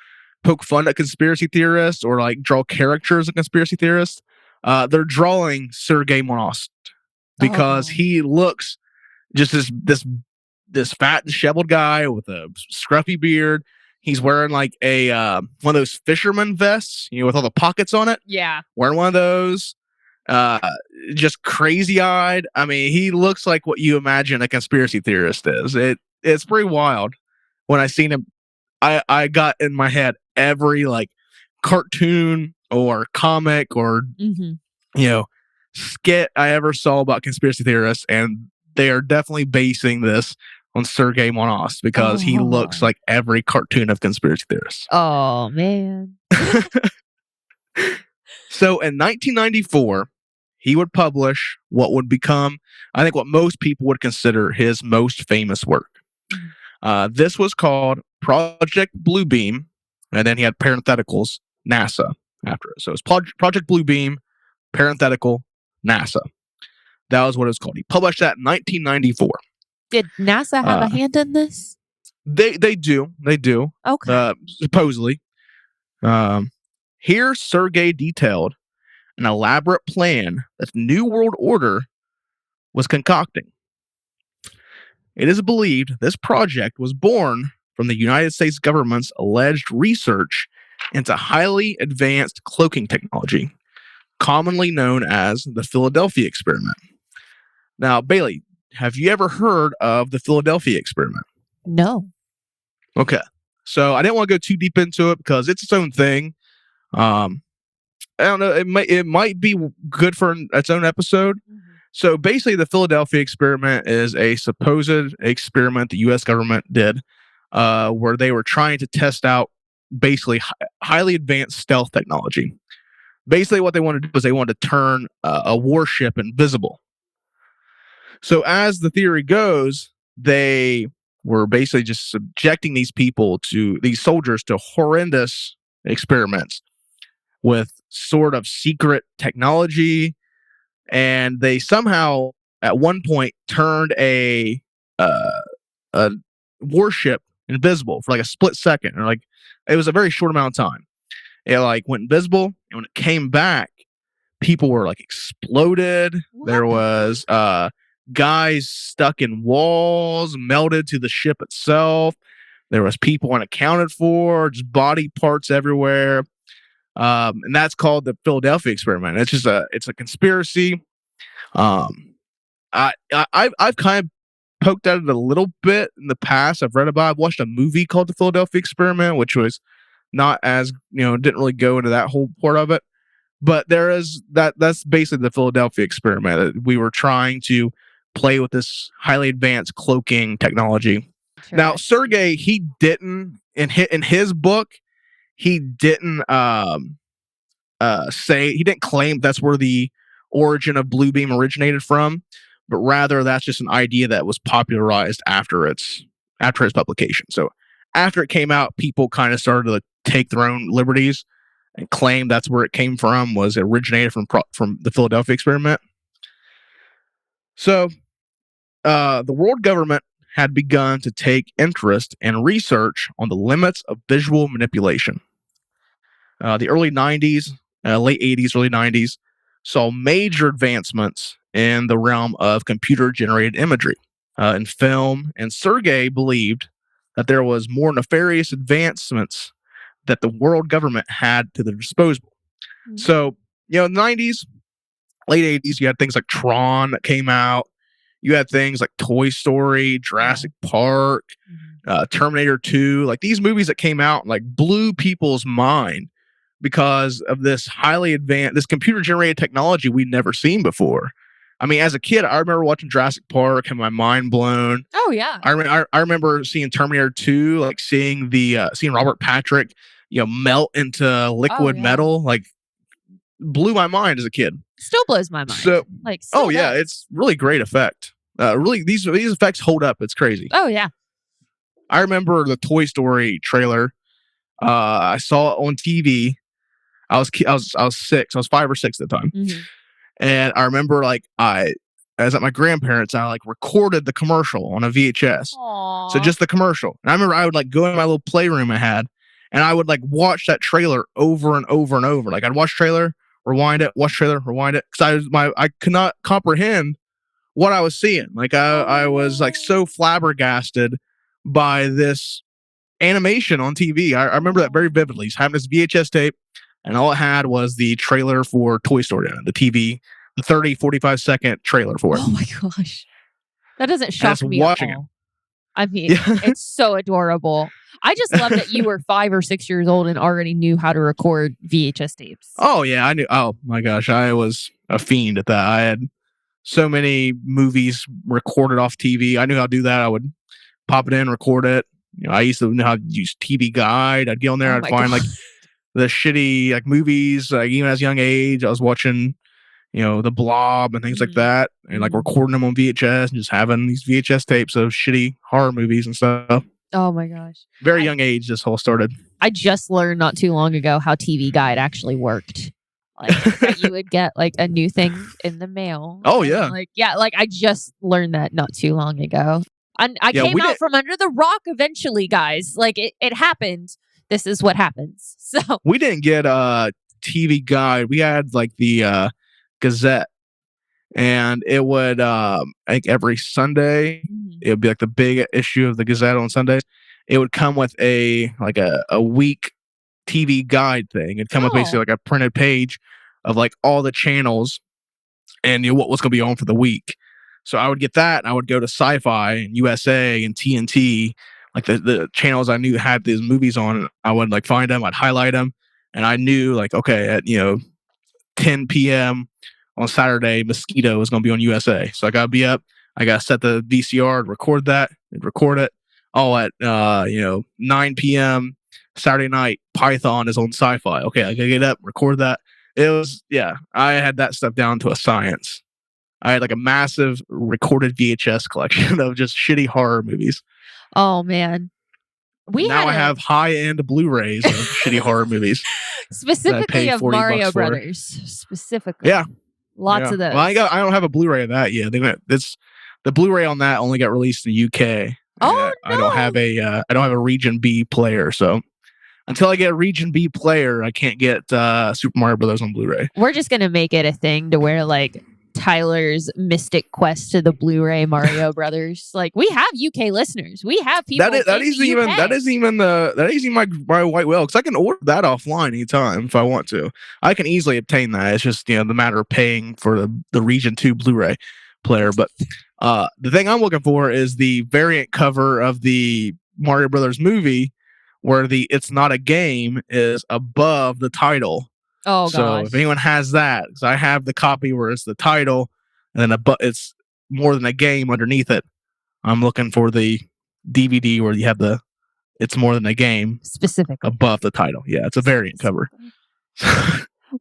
[SPEAKER 3] poke fun at conspiracy theorists or like draw caricatures of conspiracy theorists, they're drawing Sergei Monost because he looks just this fat disheveled guy with a scruffy beard. He's wearing like a one of those fisherman vests, with all the pockets on it.
[SPEAKER 4] Yeah,
[SPEAKER 3] wearing one of those. Just crazy eyed. I mean, he looks like what you imagine a conspiracy theorist is. It's pretty wild. When I seen him, I got in my head every like cartoon or comic or skit I ever saw about conspiracy theorists, and they are definitely basing this on Sergei Monost because he looks like every cartoon of conspiracy theorists.
[SPEAKER 4] Oh man.
[SPEAKER 3] So in 1994, he would publish what would become, I think, what most people would consider his most famous work. This was called Project Bluebeam, and then he had parentheticals, NASA, after it. So it's Project Bluebeam, parenthetical, NASA. That was what it was called. He published that in 1994.
[SPEAKER 4] Did NASA have a hand in this?
[SPEAKER 3] They do.
[SPEAKER 4] Okay.
[SPEAKER 3] Supposedly. Here, Sergei detailed an elaborate plan that the New World Order was concocting. It is believed this project was born from the United States government's alleged research into highly advanced cloaking technology, commonly known as the Philadelphia experiment. Now, Bailey, have you ever heard of the Philadelphia experiment?
[SPEAKER 4] No.
[SPEAKER 3] Okay. So I didn't want to go too deep into it because it's its own thing. I don't know. It might be good for its own episode. Mm-hmm. So basically, the Philadelphia experiment is a supposed experiment the U.S. government did, where they were trying to test out basically highly advanced stealth technology. Basically, what they wanted to do was they wanted to turn a warship invisible. So as the theory goes, they were basically just subjecting these soldiers to horrendous experiments with sort of secret technology. And they somehow, at one point, turned a warship invisible for like a split second. Or like, it was a very short amount of time. It like went invisible, and when it came back, people were like exploded. What? There was guys stuck in walls, melted to the ship itself. There was people unaccounted for, just body parts everywhere. And that's called the Philadelphia experiment. It's a conspiracy. I've kind of poked at it a little bit in the past. I've watched a movie called the Philadelphia experiment, which was not as, didn't really go into that whole part of it. But there is that's basically the Philadelphia experiment. We were trying to play with this highly advanced cloaking technology. Now, Sergey, he didn't in his book, he didn't he didn't claim that's where the origin of Blue Beam originated from, but rather that's just an idea that was popularized after its publication. So after it came out, people kind of started to take their own liberties and claim that's where it came from, was it originated from the Philadelphia experiment. So the world government had begun to take interest in research on the limits of visual manipulation. The early 90s, late 80s, early 90s saw major advancements in the realm of computer-generated imagery in film, and Sergey believed that there was more nefarious advancements that the world government had to their disposal. Mm-hmm. So, in the 90s, late 80s, you had things like Tron that came out. You had things like Toy Story, Jurassic Park, Terminator 2. Like these movies that came out like blew people's mind because of this highly advanced, this computer-generated technology we'd never seen before. I mean, as a kid, I remember watching Jurassic Park, having my mind blown.
[SPEAKER 4] Oh yeah.
[SPEAKER 3] I remember seeing Terminator 2, like seeing Robert Patrick, melt into liquid metal, like blew my mind as a kid.
[SPEAKER 4] Still blows my mind.
[SPEAKER 3] So, it's really great effect. Really, these effects hold up. It's crazy.
[SPEAKER 4] Oh yeah.
[SPEAKER 3] I remember the Toy Story trailer. I saw it on TV. I was 6. I was 5 or 6 at the time. Mm-hmm. And I remember I was at my grandparents' and I recorded the commercial on a VHS.
[SPEAKER 4] Aww.
[SPEAKER 3] So just the commercial. And I remember I would go in my little playroom I had and I would watch that trailer over and over and over. I'd watch trailer, rewind it, watch trailer, rewind it. Cause I could not comprehend what I was seeing. I was so flabbergasted by this animation on TV. I remember that very vividly. Just having this VHS tape, and all it had was the trailer for Toy Story on the TV, the 30, 45-second trailer for it.
[SPEAKER 4] Oh my gosh. That doesn't shock me at all.
[SPEAKER 3] It.
[SPEAKER 4] I mean, it's so adorable. I just love that you were 5 or 6 years old and already knew how to record VHS tapes.
[SPEAKER 3] Oh, yeah, I knew. Oh, my gosh. I was a fiend at that. I had so many movies recorded off TV. I knew how to do that. I would pop it in, record it. I used to know how to use TV Guide. I'd get on there. I'd find the shitty movies. Even as a young age, I was watching, The Blob and things like that, and recording them on VHS and just having these VHS tapes of shitty horror movies and stuff.
[SPEAKER 4] Oh my gosh!
[SPEAKER 3] Very young age, this whole started.
[SPEAKER 4] I just learned not too long ago how TV Guide actually worked. That you would get a new thing in the mail.
[SPEAKER 3] Oh yeah,
[SPEAKER 4] I just learned that not too long ago. I came out from under the rock eventually, guys. It happened. This is what happens. So
[SPEAKER 3] we didn't get a TV Guide. We had the Gazette, and it would I think every Sunday it would be the big issue of the Gazette on Sundays. It would come with a week TV Guide thing. It'd come with basically a printed page of all the channels and what was going to be on for the week. So I would get that, and I would go to Sci-Fi and USA and TNT, the channels I knew had these movies on. I would find them, I'd highlight them, and I knew okay at 10 p.m. on Saturday, Mosquito was going to be on USA. So I got to be up. I got to set the VCR, record that, and record it. All at 9 p.m. Saturday night, Python is on Sci-Fi. Okay, I got to get up, record that. It was I had that stuff down to a science. I had a massive recorded VHS collection of just shitty horror movies.
[SPEAKER 4] Oh man.
[SPEAKER 3] I have high-end Blu-rays of shitty horror movies.
[SPEAKER 4] Specifically of Mario Brothers. Specifically.
[SPEAKER 3] Yeah.
[SPEAKER 4] Lots of those.
[SPEAKER 3] Well, I don't have a Blu-ray of that yet. The Blu-ray on that only got released in the UK.
[SPEAKER 4] Oh, no.
[SPEAKER 3] I don't have a Region B player, so until I get a Region B player, I can't get Super Mario Brothers on Blu-ray.
[SPEAKER 4] We're just gonna make it a thing to where Tyler's mystic quest to the Blu-ray Mario Brothers. Like, we have UK listeners. We have people
[SPEAKER 3] that isn't even my white whale, because I can order that offline anytime if I want to. I can easily obtain that. It's just the matter of paying for the Region 2 Blu-ray player. But the thing I'm looking for is the variant cover of the Mario Brothers movie, where the "It's not a game" is above the title.
[SPEAKER 4] Oh,
[SPEAKER 3] so
[SPEAKER 4] gosh.
[SPEAKER 3] if anyone has that, because I have the copy where it's the title and then it's more than a game underneath it. I'm looking for the DVD where you have the "It's more than a game"
[SPEAKER 4] specifically
[SPEAKER 3] above the title. Yeah, it's a variant cover.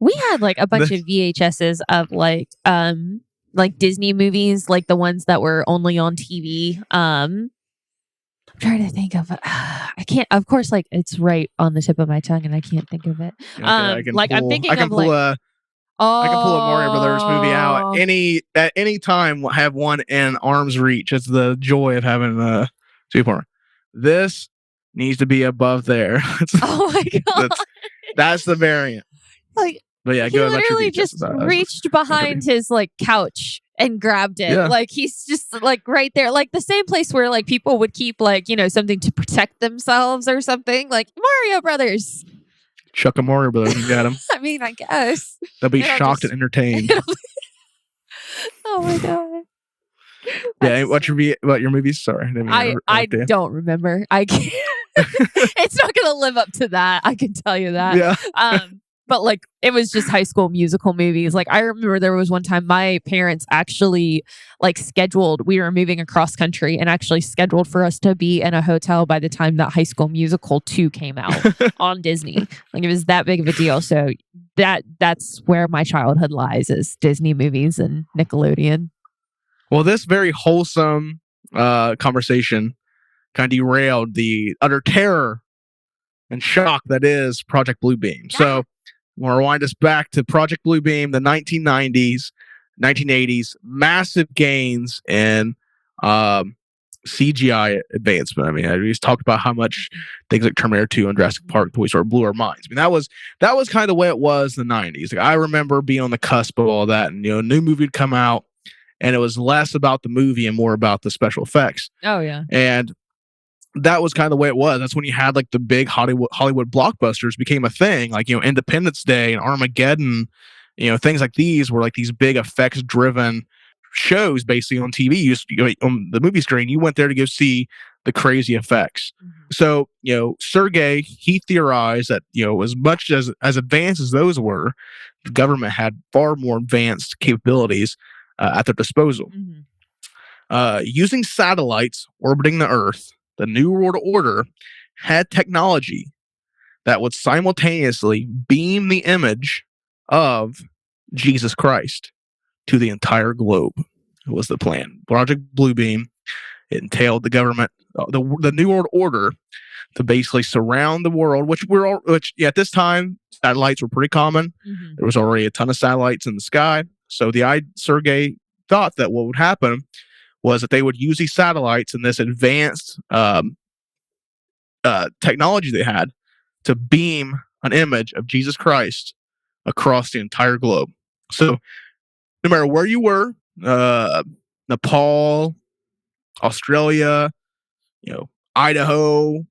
[SPEAKER 4] We had like a bunch of VHSs of like Disney movies, like the ones that were only on TV. I'm trying to think of I can't, of course, like it's right on the tip of my tongue and I can't think of it.
[SPEAKER 3] I can pull a Mario Brothers movie out at any time. Have one in arm's reach. It's the joy of having a Super. This needs to be above there.
[SPEAKER 4] Oh my god,
[SPEAKER 3] that's the variant.
[SPEAKER 4] Like,
[SPEAKER 3] but yeah,
[SPEAKER 4] he literally just reached behind his like couch and grabbed it. Yeah. Like, he's just like right there, like the same place where like people would keep like something to protect themselves or something. Like Mario Brothers.
[SPEAKER 3] Chuck a Mario Brothers and get them.
[SPEAKER 4] I mean, I guess
[SPEAKER 3] they'll be shocked and entertained.
[SPEAKER 4] Oh my god.
[SPEAKER 3] Yeah, what's your movies? Sorry,
[SPEAKER 4] I don't remember. I can't. It's not gonna live up to that. I can tell you that.
[SPEAKER 3] Yeah.
[SPEAKER 4] But like, it was just High School Musical movies. Like, I remember there was one time my parents actually like scheduled, we were moving across country and actually scheduled for us to be in a hotel by the time that High School Musical 2 came out on Disney. Like, it was that big of a deal. So that's where my childhood lies, is Disney movies and Nickelodeon.
[SPEAKER 3] Well, this very wholesome conversation kind of derailed the utter terror and shock that is Project Bluebeam. So we'll rewind us back to Project Bluebeam, the 1990s, 1980s, massive gains in CGI advancement. I mean, we just talked about how much things like Terminator 2 and Jurassic Park, Toy Story blew our minds. I mean, that was kind of the way it was in the 90s. Like, I remember being on the cusp of all that, and a new movie would come out, and it was less about the movie and more about the special effects.
[SPEAKER 4] Oh yeah,
[SPEAKER 3] and that was kind of the way it was. That's when you had like the big Hollywood blockbusters became a thing, like Independence Day and Armageddon. Things like these were like these big effects driven shows basically on TV. On the movie screen, you went there to go see the crazy effects. Mm-hmm. So Sergey, he theorized that as much as advanced as those were, the government had far more advanced capabilities at their disposal. Mm-hmm. Using satellites orbiting the Earth, the New World Order had technology that would simultaneously beam the image of Jesus Christ to the entire globe. It was the plan. Project Bluebeam. It entailed the government, the New World Order, to basically surround the world, which at this time, satellites were pretty common. Mm-hmm. There was already a ton of satellites in the sky. So Sergey thought that what would happen was that they would use these satellites and this advanced technology they had to beam an image of Jesus Christ across the entire globe. So no matter where you were, Nepal, Australia, Idaho,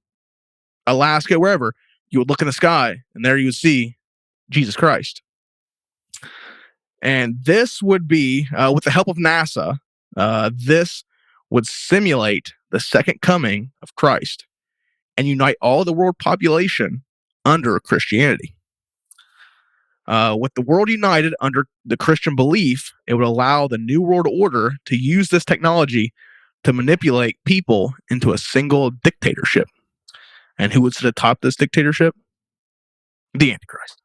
[SPEAKER 3] Alaska, wherever, you would look in the sky and there you would see Jesus Christ. And this would be, with the help of NASA, this would simulate the second coming of Christ and unite all the world population under Christianity. With the world united under the Christian belief, it would allow the New World Order to use this technology to manipulate people into a single dictatorship. And who would sit atop this dictatorship? The Antichrist.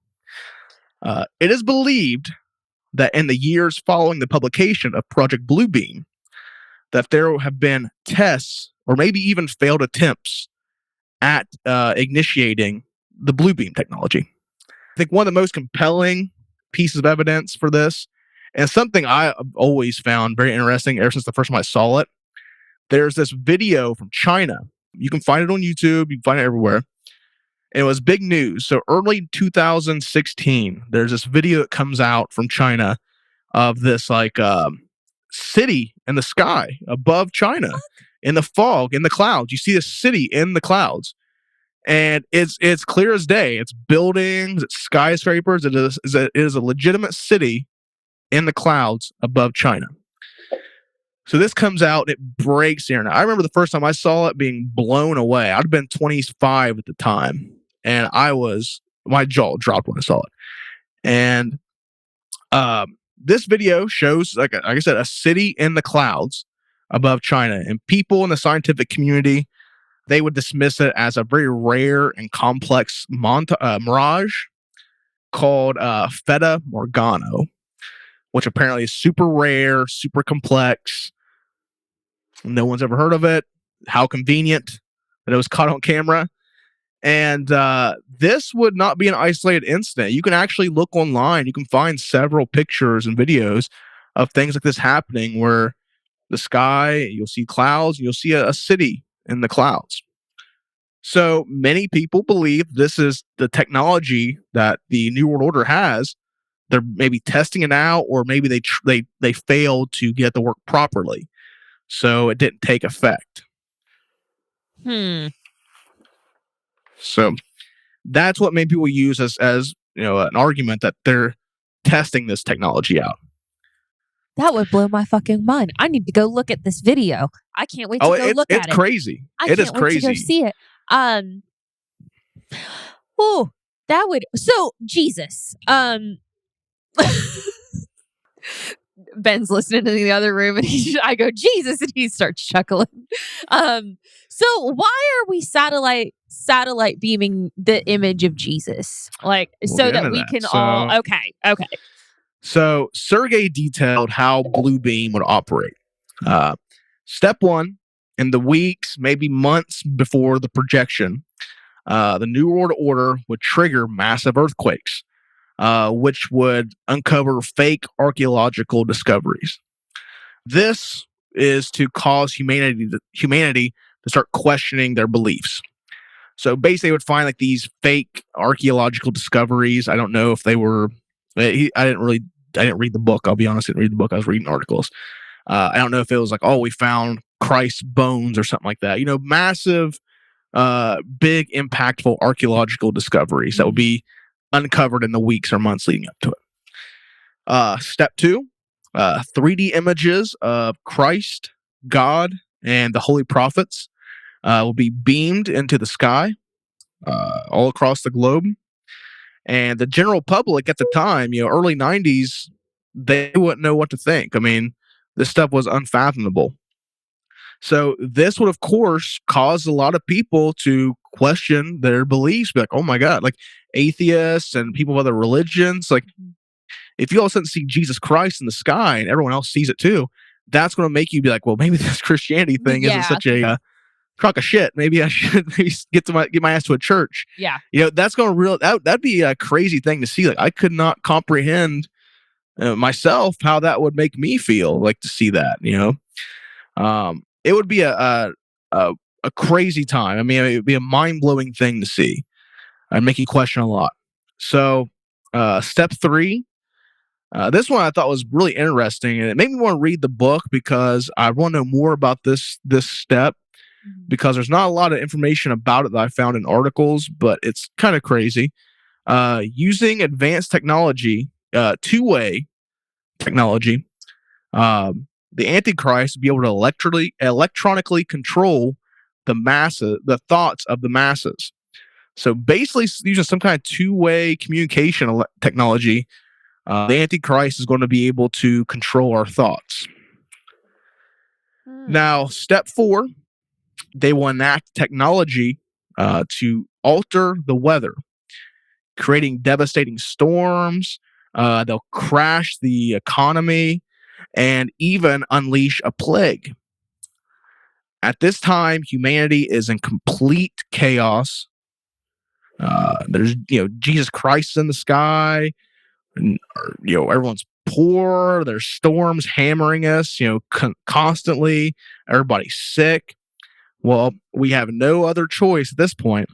[SPEAKER 3] It is believed that in the years following the publication of Project Bluebeam, that there have been tests or maybe even failed attempts at initiating the Bluebeam technology. I think one of the most compelling pieces of evidence for this, and something I've always found very interesting ever since the first time I saw it, there's this video from China. You can find it on YouTube. You can find it everywhere. And it was big news. So early 2016, there's this video that comes out from China of this like city in the sky above China in the fog, in the clouds. You see this city in the clouds. And it's clear as day. It's buildings, it's skyscrapers. It is a legitimate city in the clouds above China. So this comes out, it breaks the internet. I remember the first time I saw it being blown away. I'd been 25 at the time, and my jaw dropped when I saw it. And this video shows, like I said, a city in the clouds above China, and people in the scientific community, they would dismiss it as a very rare and complex mirage called Feta Morgano, which apparently is super rare, super complex. No one's ever heard of it. How convenient that it was caught on camera. And this would not be an isolated incident. You can actually look online. You can find several pictures and videos of things like this happening where the sky, you'll see clouds, you'll see a city in the clouds. So many people believe this is the technology that the New World Order has. They're maybe testing it out, or maybe they failed to get it to work properly, so it didn't take effect. So that's what many people use as an argument that they're testing this technology out.
[SPEAKER 4] That would blow my fucking mind. I need to go look at this video. I can't wait to go look at it.
[SPEAKER 3] It's crazy.
[SPEAKER 4] It is crazy. To go see it. That would. So Jesus. Ben's listening in the other room, and I go Jesus, and he starts chuckling. So why are we satellite beaming the image of Jesus, so that we can all? Okay.
[SPEAKER 3] So Sergey detailed how Blue Beam would operate. Step one, in the weeks, maybe months before the projection, the New World Order would trigger massive earthquakes, which would uncover fake archaeological discoveries. This is to cause humanity to start questioning their beliefs. So basically, they would find like these fake archaeological discoveries. I don't know if they were. I didn't read the book. I'll be honest, I didn't read the book. I was reading articles. I don't know if it was like, oh, we found Christ's bones or something like that. Massive, big, impactful archaeological discoveries that would be uncovered in the weeks or months leading up to it. Step two, 3D images of Christ, God, and the holy prophets will be beamed into the sky all across the globe. And the general public at the time, early 90s, they wouldn't know what to think. I mean, this stuff was unfathomable. So this would, of course, cause a lot of people to question their beliefs. Be like, oh my God, like atheists and people of other religions. Like, if you all of a sudden see Jesus Christ in the sky and everyone else sees it too, that's going to make you be like, well, maybe this Christianity thing isn't such a crock of shit. Maybe I should get my ass to a church.
[SPEAKER 4] Yeah.
[SPEAKER 3] That's going to that'd be a crazy thing to see. Like, I could not comprehend myself how that would make me feel, like, to see that. It would be a crazy time. I mean, it would be a mind-blowing thing to see. I'd make you question a lot. So, step three. This one I thought was really interesting, and it made me want to read the book because I want to know more about this step. Because there's not a lot of information about it that I found in articles, but it's kind of crazy. Using advanced technology, two-way technology, the Antichrist would be able to electronically control the thoughts of the masses. So basically, using some kind of two-way communication technology, the Antichrist is going to be able to control our thoughts. Now, step four. They will enact technology to alter the weather, creating devastating storms. They'll crash the economy and even unleash a plague. At this time, humanity is in complete chaos. There's, Jesus Christ in the sky. And, everyone's poor. There's storms hammering us, constantly. Everybody's sick. Well, we have no other choice at this point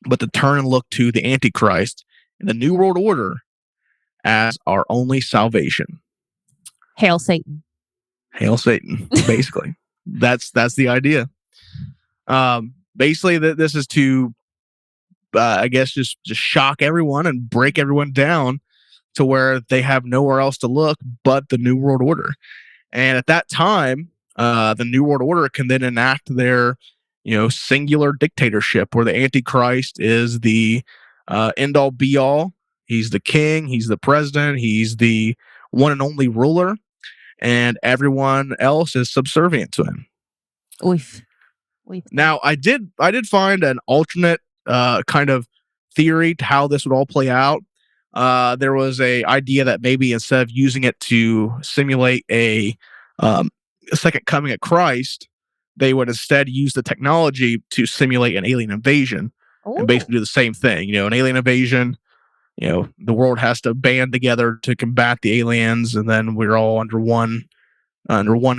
[SPEAKER 3] but to turn and look to the Antichrist and the New World Order as our only salvation.
[SPEAKER 4] Hail Satan.
[SPEAKER 3] Hail Satan, basically. That's the idea. Basically, this is to, I guess, just shock everyone and break everyone down to where they have nowhere else to look but the New World Order. And at that time, the New World Order can then enact their, singular dictatorship, where the Antichrist is the end all be all. He's the king. He's the president. He's the one and only ruler, and everyone else is subservient to him.
[SPEAKER 4] Oof.
[SPEAKER 3] Now, I did find an alternate kind of theory to how this would all play out. There was a idea that maybe instead of using it to simulate a second coming of Christ, they would instead use the technology to simulate an alien invasion.
[SPEAKER 4] Ooh.
[SPEAKER 3] And basically do the same thing. An alien invasion, the world has to band together to combat the aliens, and then we're all under one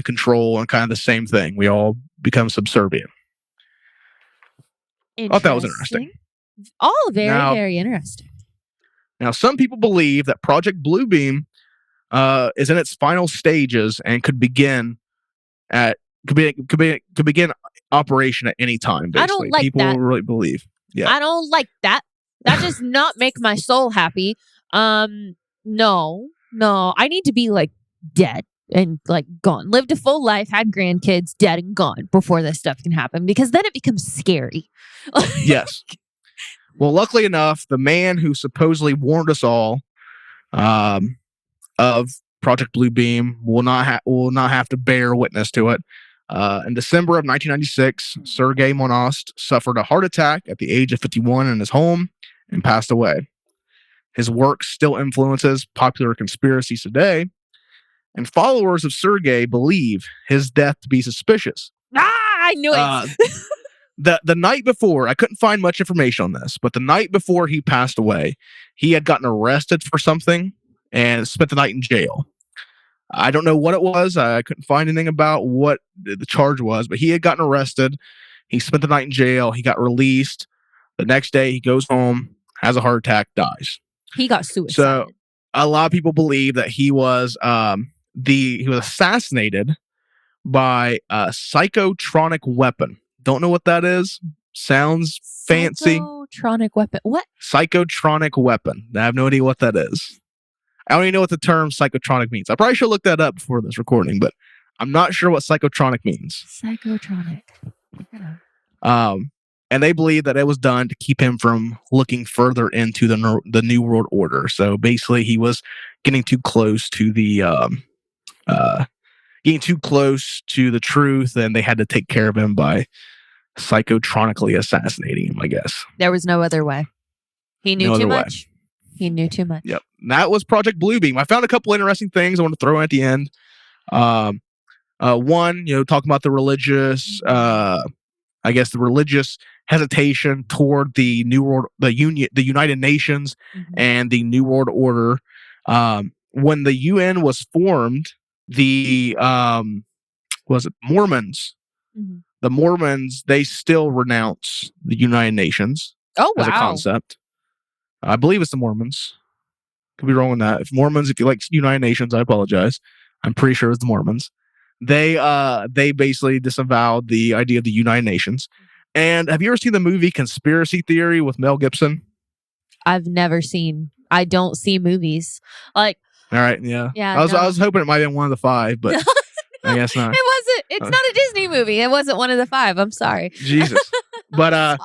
[SPEAKER 3] control, and kind of the same thing. We all become subservient. I thought that was interesting.
[SPEAKER 4] All very interesting.
[SPEAKER 3] Now, some people believe that Project Bluebeam is in its final stages and could begin operation at any time. Basically,
[SPEAKER 4] I don't like
[SPEAKER 3] people
[SPEAKER 4] that.
[SPEAKER 3] really believe. Yeah,
[SPEAKER 4] I don't like that. That does not make my soul happy. No. I need to be like dead and like gone. Lived a full life, had grandkids, dead and gone before this stuff can happen, because then it becomes scary.
[SPEAKER 3] Yes. Well, luckily enough, the man who supposedly warned us all of Project Bluebeam will not have to bear witness to it. In December of 1996, Sergei Monost suffered a heart attack at the age of 51 in his home and passed away. His work still influences popular conspiracies today, and followers of Sergei believe his death to be suspicious.
[SPEAKER 4] I knew it.
[SPEAKER 3] The night before, I couldn't find much information on this, but the night before he passed away, he had gotten arrested for something and spent the night in jail. I don't know what it was. I couldn't find anything about what the charge was, but he had gotten arrested. He spent the night in jail. He got released. The next day, he goes home, has a heart attack, dies.
[SPEAKER 4] He got suicided.
[SPEAKER 3] So a lot of people believe that he was assassinated by a psychotronic weapon. Don't know what that is. Sounds fancy.
[SPEAKER 4] Psychotronic weapon. What?
[SPEAKER 3] Psychotronic weapon. I have no idea what that is. I don't even know what the term psychotronic means. I probably should look that up before this recording, but I'm not sure what psychotronic means.
[SPEAKER 4] Psychotronic. Yeah.
[SPEAKER 3] And they believe that it was done to keep him from looking further into the New World Order. So basically, he was getting too close to the truth, and they had to take care of him by psychotronically assassinating him, I guess.
[SPEAKER 4] There was no other way. He knew too much. He knew too much.
[SPEAKER 3] Yep. And that was Project Bluebeam. I found a couple interesting things I want to throw in at the end. One, talking about the religious, the religious hesitation toward the New World, the United Nations, and the New World Order. When the UN was formed, the Mormons?
[SPEAKER 4] Mm-hmm.
[SPEAKER 3] The Mormons, they still renounce the United Nations as a concept. I believe it's the Mormons. Could be wrong on that. If you like United Nations, I apologize. I'm pretty sure it's the Mormons. They basically disavowed the idea of the United Nations. And have you ever seen the movie Conspiracy Theory with Mel Gibson?
[SPEAKER 4] I've never seen. I don't see movies. Like,
[SPEAKER 3] all right, yeah.
[SPEAKER 4] Yeah.
[SPEAKER 3] I was hoping it might have been one of the 5, but I guess not.
[SPEAKER 4] It wasn't. It's not a Disney movie. It wasn't one of the 5. I'm sorry.
[SPEAKER 3] Jesus. But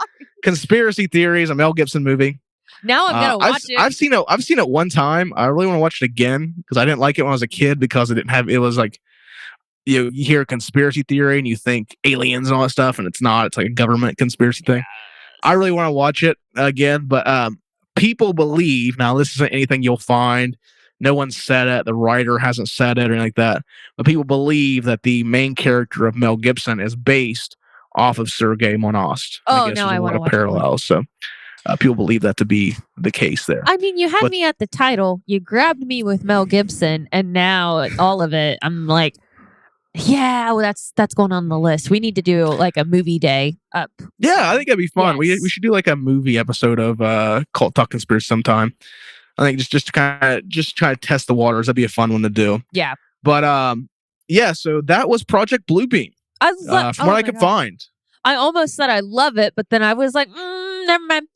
[SPEAKER 3] Conspiracy Theory is a Mel Gibson movie.
[SPEAKER 4] Now I'm gonna watch it.
[SPEAKER 3] I've seen it one time. I really want to watch it again because I didn't like it when I was a kid because it was like you hear conspiracy theory and you think aliens and all that stuff, and it's not. It's like a government conspiracy thing. I really want to watch it again, but people believe, now this isn't anything you'll find. No one said it. The writer hasn't said it or anything like that. But people believe that the main character of Mel Gibson is based off of Sergei Monost.
[SPEAKER 4] Oh,
[SPEAKER 3] I guess
[SPEAKER 4] no, I want to watch
[SPEAKER 3] parallels. So people believe that to be the case there.
[SPEAKER 4] I mean, you had me at the title. You grabbed me with Mel Gibson, and now all of it, I'm like, yeah, well, that's going on the list. We need to do like a movie day up.
[SPEAKER 3] Yeah, I think that'd be fun.
[SPEAKER 4] Yes.
[SPEAKER 3] We should do like a movie episode of Cult Talk Conspiracy sometime. I think just to kind of test the waters. That'd be a fun one to do.
[SPEAKER 4] Yeah.
[SPEAKER 3] But yeah, so that was Project Bluebeam.
[SPEAKER 4] I love.
[SPEAKER 3] From what I could find.
[SPEAKER 4] I almost said I love it, but then I was like, never mind.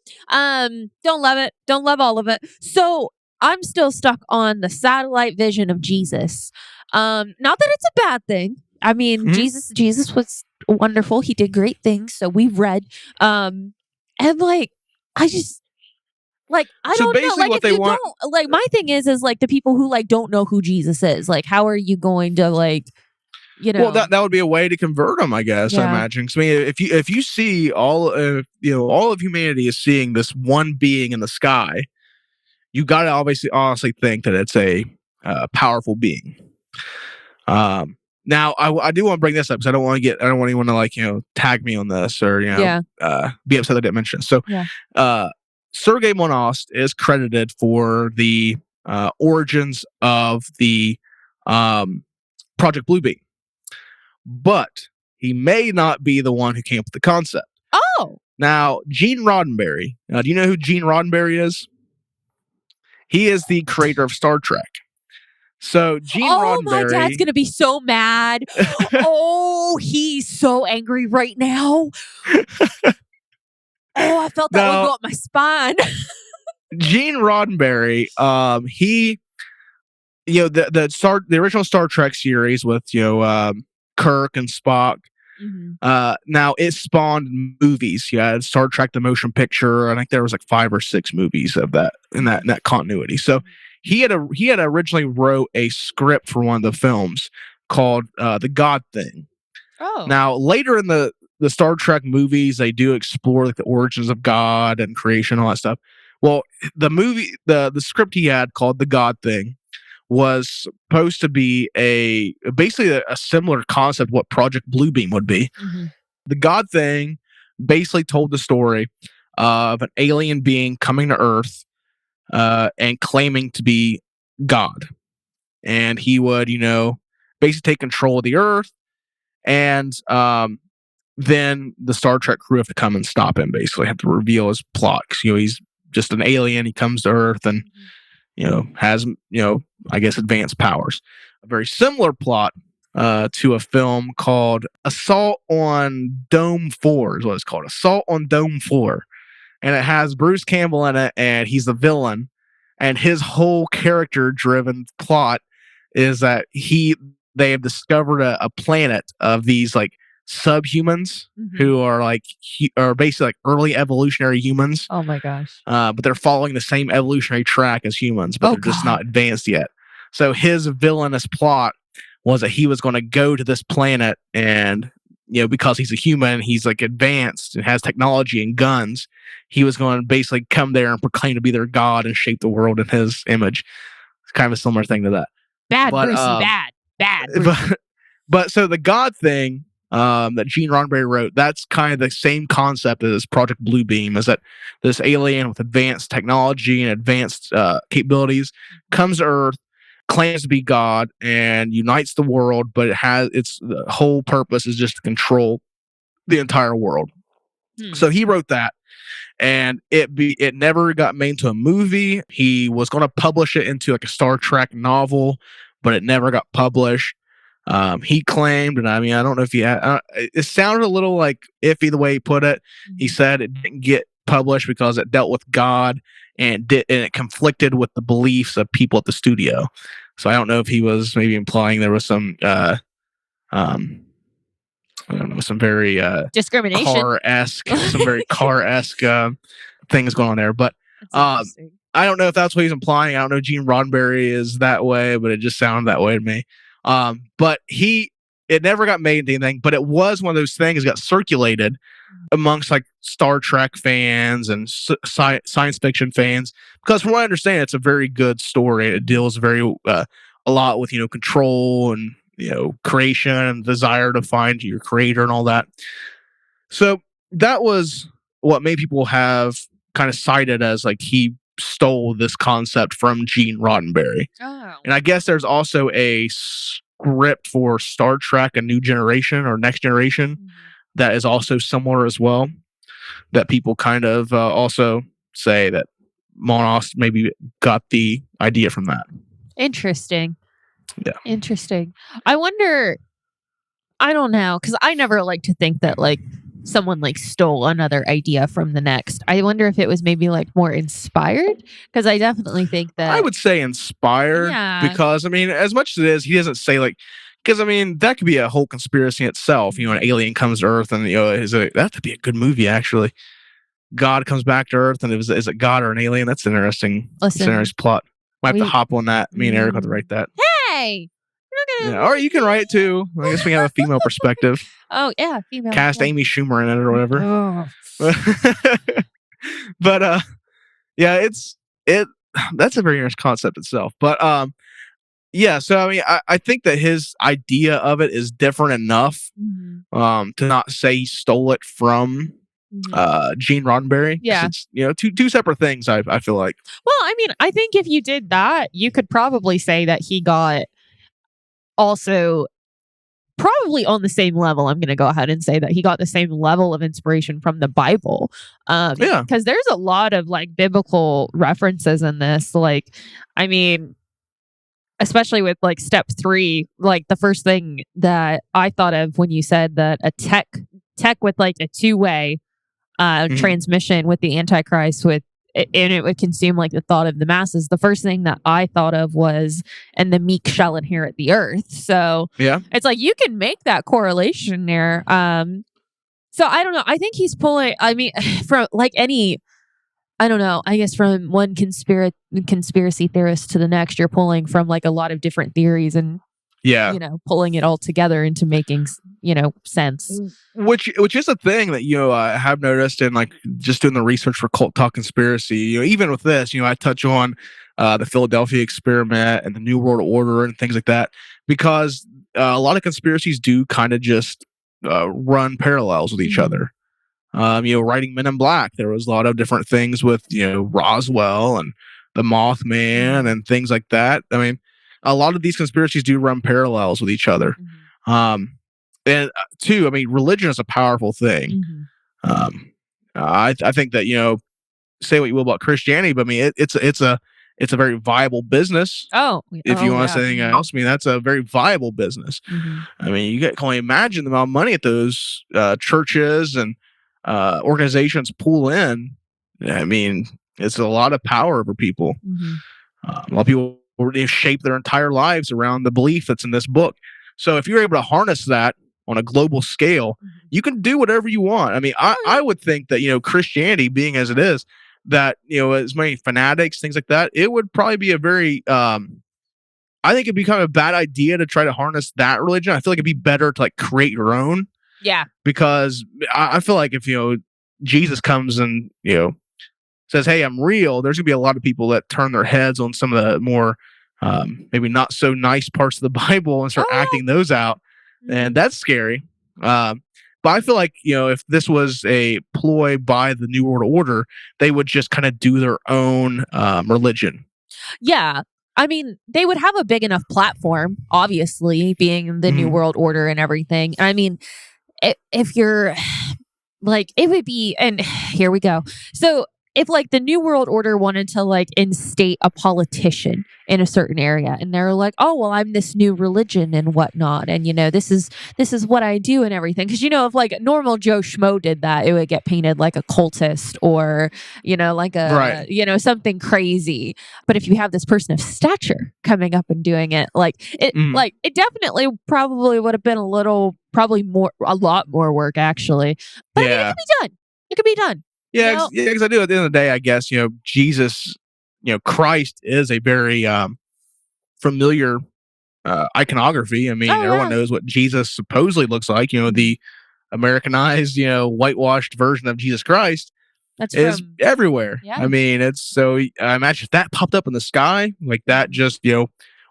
[SPEAKER 4] Don't love it. Don't love all of it. So I'm still stuck on the satellite vision of Jesus. Not that it's a bad thing. I mean, Jesus was wonderful. He did great things. So we've read. And like, I just. Like, I
[SPEAKER 3] So
[SPEAKER 4] don't know.
[SPEAKER 3] basically
[SPEAKER 4] Like,
[SPEAKER 3] what
[SPEAKER 4] if
[SPEAKER 3] they
[SPEAKER 4] you
[SPEAKER 3] want-
[SPEAKER 4] don't, like, my thing is like the people who like don't know who Jesus is. Like, how are you going to like, you know?
[SPEAKER 3] Well, that would be a way to convert them, I guess. I
[SPEAKER 4] Yeah.
[SPEAKER 3] imagine. 'Cause, I mean, if you see all of humanity is seeing this one being in the sky, you got to honestly think that it's a powerful being. Now, I do want to bring this up because I don't want anyone to tag me on this or be upset I didn't mention it. So, Sergei Monost is credited for the origins of the Project Bluebeam, but he may not be the one who came up with the concept.
[SPEAKER 4] Oh,
[SPEAKER 3] now Gene Roddenberry. Do you know who Gene Roddenberry is? He is the creator of Star Trek. So Gene Roddenberry.
[SPEAKER 4] my dad's gonna be so mad. Oh, he's so angry right now. Oh, I felt that one go up my spine.
[SPEAKER 3] Gene Roddenberry, he, the original Star Trek series with Kirk and Spock. Now it spawned movies. You had Star Trek the motion picture. I think there was like 5 or 6 movies of that in that continuity. So he had originally wrote a script for one of the films called The God Thing.
[SPEAKER 4] Oh.
[SPEAKER 3] Now later in the Star Trek movies, they do explore like the origins of God and creation, all that stuff. Well, the the script he had called The God Thing was supposed to be basically a similar concept what Project Bluebeam would be. The God Thing basically told the story of an alien being coming to Earth and claiming to be God. And he would, basically take control of the Earth, and then the Star Trek crew have to come and stop him, basically have to reveal his plot. 'Cause, he's just an alien. He comes to Earth and has, I guess, advanced powers. A very similar plot to a film called Assault on Dome 4 is what it's called. Assault on Dome 4. And it has Bruce Campbell in it, and he's the villain. And his whole character-driven plot is that they have discovered a planet of these like subhumans who are are basically like early evolutionary humans.
[SPEAKER 4] Oh my gosh.
[SPEAKER 3] But they're following the same evolutionary track as humans, but they're just not advanced yet. So his villainous plot was that he was going to go to this planet and, because he's a human, he's like advanced and has technology and guns. He was going to basically come there and proclaim to be their god and shape the world in his image. It's kind of a similar thing to that.
[SPEAKER 4] Bad, Brucey, bad. Brucey.
[SPEAKER 3] But so the God Thing that Gene Roddenberry wrote, that's kind of the same concept as Project Bluebeam, is that this alien with advanced technology and advanced capabilities comes to Earth, claims to be God, and unites the world, but the whole purpose is just to control the entire world. So he wrote that, and it never got made into a movie. He was going to publish it into like a Star Trek novel, but it never got published. He claimed, and I mean, I don't know if it sounded a little like iffy the way he put it. He said it didn't get published because it dealt with God and it conflicted with the beliefs of people at the studio. So I don't know if he was maybe implying there was some I don't know, some very
[SPEAKER 4] discrimination,
[SPEAKER 3] some very car-esque things going on there. But I don't know if that's what he's implying. I don't know if Gene Roddenberry is that way, but it just sounded that way to me. But it never got made into anything, but it was one of those things that got circulated amongst like Star Trek fans and science fiction fans, because from what I understand, it's a very good story. It deals a lot with control and creation and desire to find your creator and all that. So that was what made people have kind of cited as like he stole this concept from Gene Roddenberry.
[SPEAKER 4] Oh.
[SPEAKER 3] And I guess there's also a script for Star Trek: A New Generation or Next Generation that is also similar as well, that people kind of also say that Monos maybe got the idea from that.
[SPEAKER 4] Interesting.
[SPEAKER 3] Yeah.
[SPEAKER 4] Interesting. I wonder, I don't know, because I never like to think that like someone like stole another idea from the next. I wonder if it was maybe like more inspired, because I definitely think
[SPEAKER 3] I
[SPEAKER 4] that,
[SPEAKER 3] would say inspired
[SPEAKER 4] yeah.
[SPEAKER 3] because, I mean, as much as it is, he doesn't say like, because I mean, that could be a whole conspiracy in itself. You know, an alien comes to Earth and, that could be a good movie, actually. God comes back to Earth and is it God or an alien? That's interesting. It's an
[SPEAKER 4] Listen,
[SPEAKER 3] interesting plot. Might have to
[SPEAKER 4] we,
[SPEAKER 3] hop on that. Me and Eric have to write that.
[SPEAKER 4] hey, you're not
[SPEAKER 3] Yeah.
[SPEAKER 4] gonna
[SPEAKER 3] Or you can write it too. I guess we can have a female perspective.
[SPEAKER 4] Oh yeah, female.
[SPEAKER 3] Cast
[SPEAKER 4] Yeah.
[SPEAKER 3] Amy Schumer in it or whatever.
[SPEAKER 4] Oh.
[SPEAKER 3] But yeah, it that's a very interesting concept itself. But yeah, so I mean I think that his idea of it is different enough to not say he stole it from Gene Roddenberry. 'Cause
[SPEAKER 4] Yeah.
[SPEAKER 3] it's two separate things. I feel like.
[SPEAKER 4] Well, I mean, I think if you did that, you could probably say that he got also probably on the same level. I'm going to go ahead and say that he got the same level of inspiration from the Bible.
[SPEAKER 3] Yeah.
[SPEAKER 4] Because there's a lot of like biblical references in this. Like, I mean, especially with like step 3, like the first thing that I thought of when you said that a tech with like a two-way transmission with the Antichrist and it would consume like the thought of the masses. The first thing that I thought of was, and the meek shall inherit the earth. So
[SPEAKER 3] Yeah.
[SPEAKER 4] it's like you can make that correlation there. So I don't know. I think he's pulling. I mean, from like any, I don't know. I guess from one conspiracy theorist to the next, you're pulling from like a lot of different theories and
[SPEAKER 3] Yeah.
[SPEAKER 4] pulling it all together into making sense.
[SPEAKER 3] Which is a thing that I have noticed in like just doing the research for Cult Talk Conspiracy. Even with this, I touch on the Philadelphia experiment and the New World Order and things like that because a lot of conspiracies do kind of just run parallels with each other. Writing Men in Black, there was a lot of different things with Roswell and the Mothman and things like that. I mean, a lot of these conspiracies do run parallels with each other. And two, I mean, religion is a powerful thing. I think that say what you will about Christianity, but I mean, it's a very viable business. If you want to say anything else, I mean, that's a very viable business. I mean, can only imagine the amount of money that those churches and organizations pull in. I mean, it's a lot of power over people. A lot of people shape their entire lives around the belief that's in this book. So if you're able to harness that on a global scale, you can do whatever you want. I mean, I would think that, Christianity being as it is, that, as many fanatics, things like that, it would probably be a very, I think it'd be kind of a bad idea to try to harness that religion. I feel like it'd be better to like create your own.
[SPEAKER 4] Yeah.
[SPEAKER 3] Because I feel like if, Jesus comes and, says, hey, I'm real, there's gonna be a lot of people that turn their heads on some of the more, maybe not so nice parts of the Bible and start acting those out. And that's scary. But I feel like, if this was a ploy by the New World Order, they would just kind of do their own religion.
[SPEAKER 4] Yeah. I mean, they would have a big enough platform, obviously, being the New World Order and everything. I mean, if you're like, it would be, and here we go. So if like the New World Order wanted to like instate a politician in a certain area and they're like, oh, well, I'm this new religion and whatnot. And, this is what I do and everything. Because, if like normal Joe Schmo did that, it would get painted like a cultist or, like a, something crazy. But if you have this person of stature coming up and doing it, like it definitely probably would have been a lot more work actually. But I mean, it could be done. It could be done.
[SPEAKER 3] Yeah, because I do. At the end of the day, I guess Jesus, Christ is a very familiar iconography. I mean, everyone knows what Jesus supposedly looks like. The Americanized, whitewashed version of Jesus Christ is everywhere.
[SPEAKER 4] Yeah.
[SPEAKER 3] I mean, it's so. I imagine if that popped up in the sky like that, just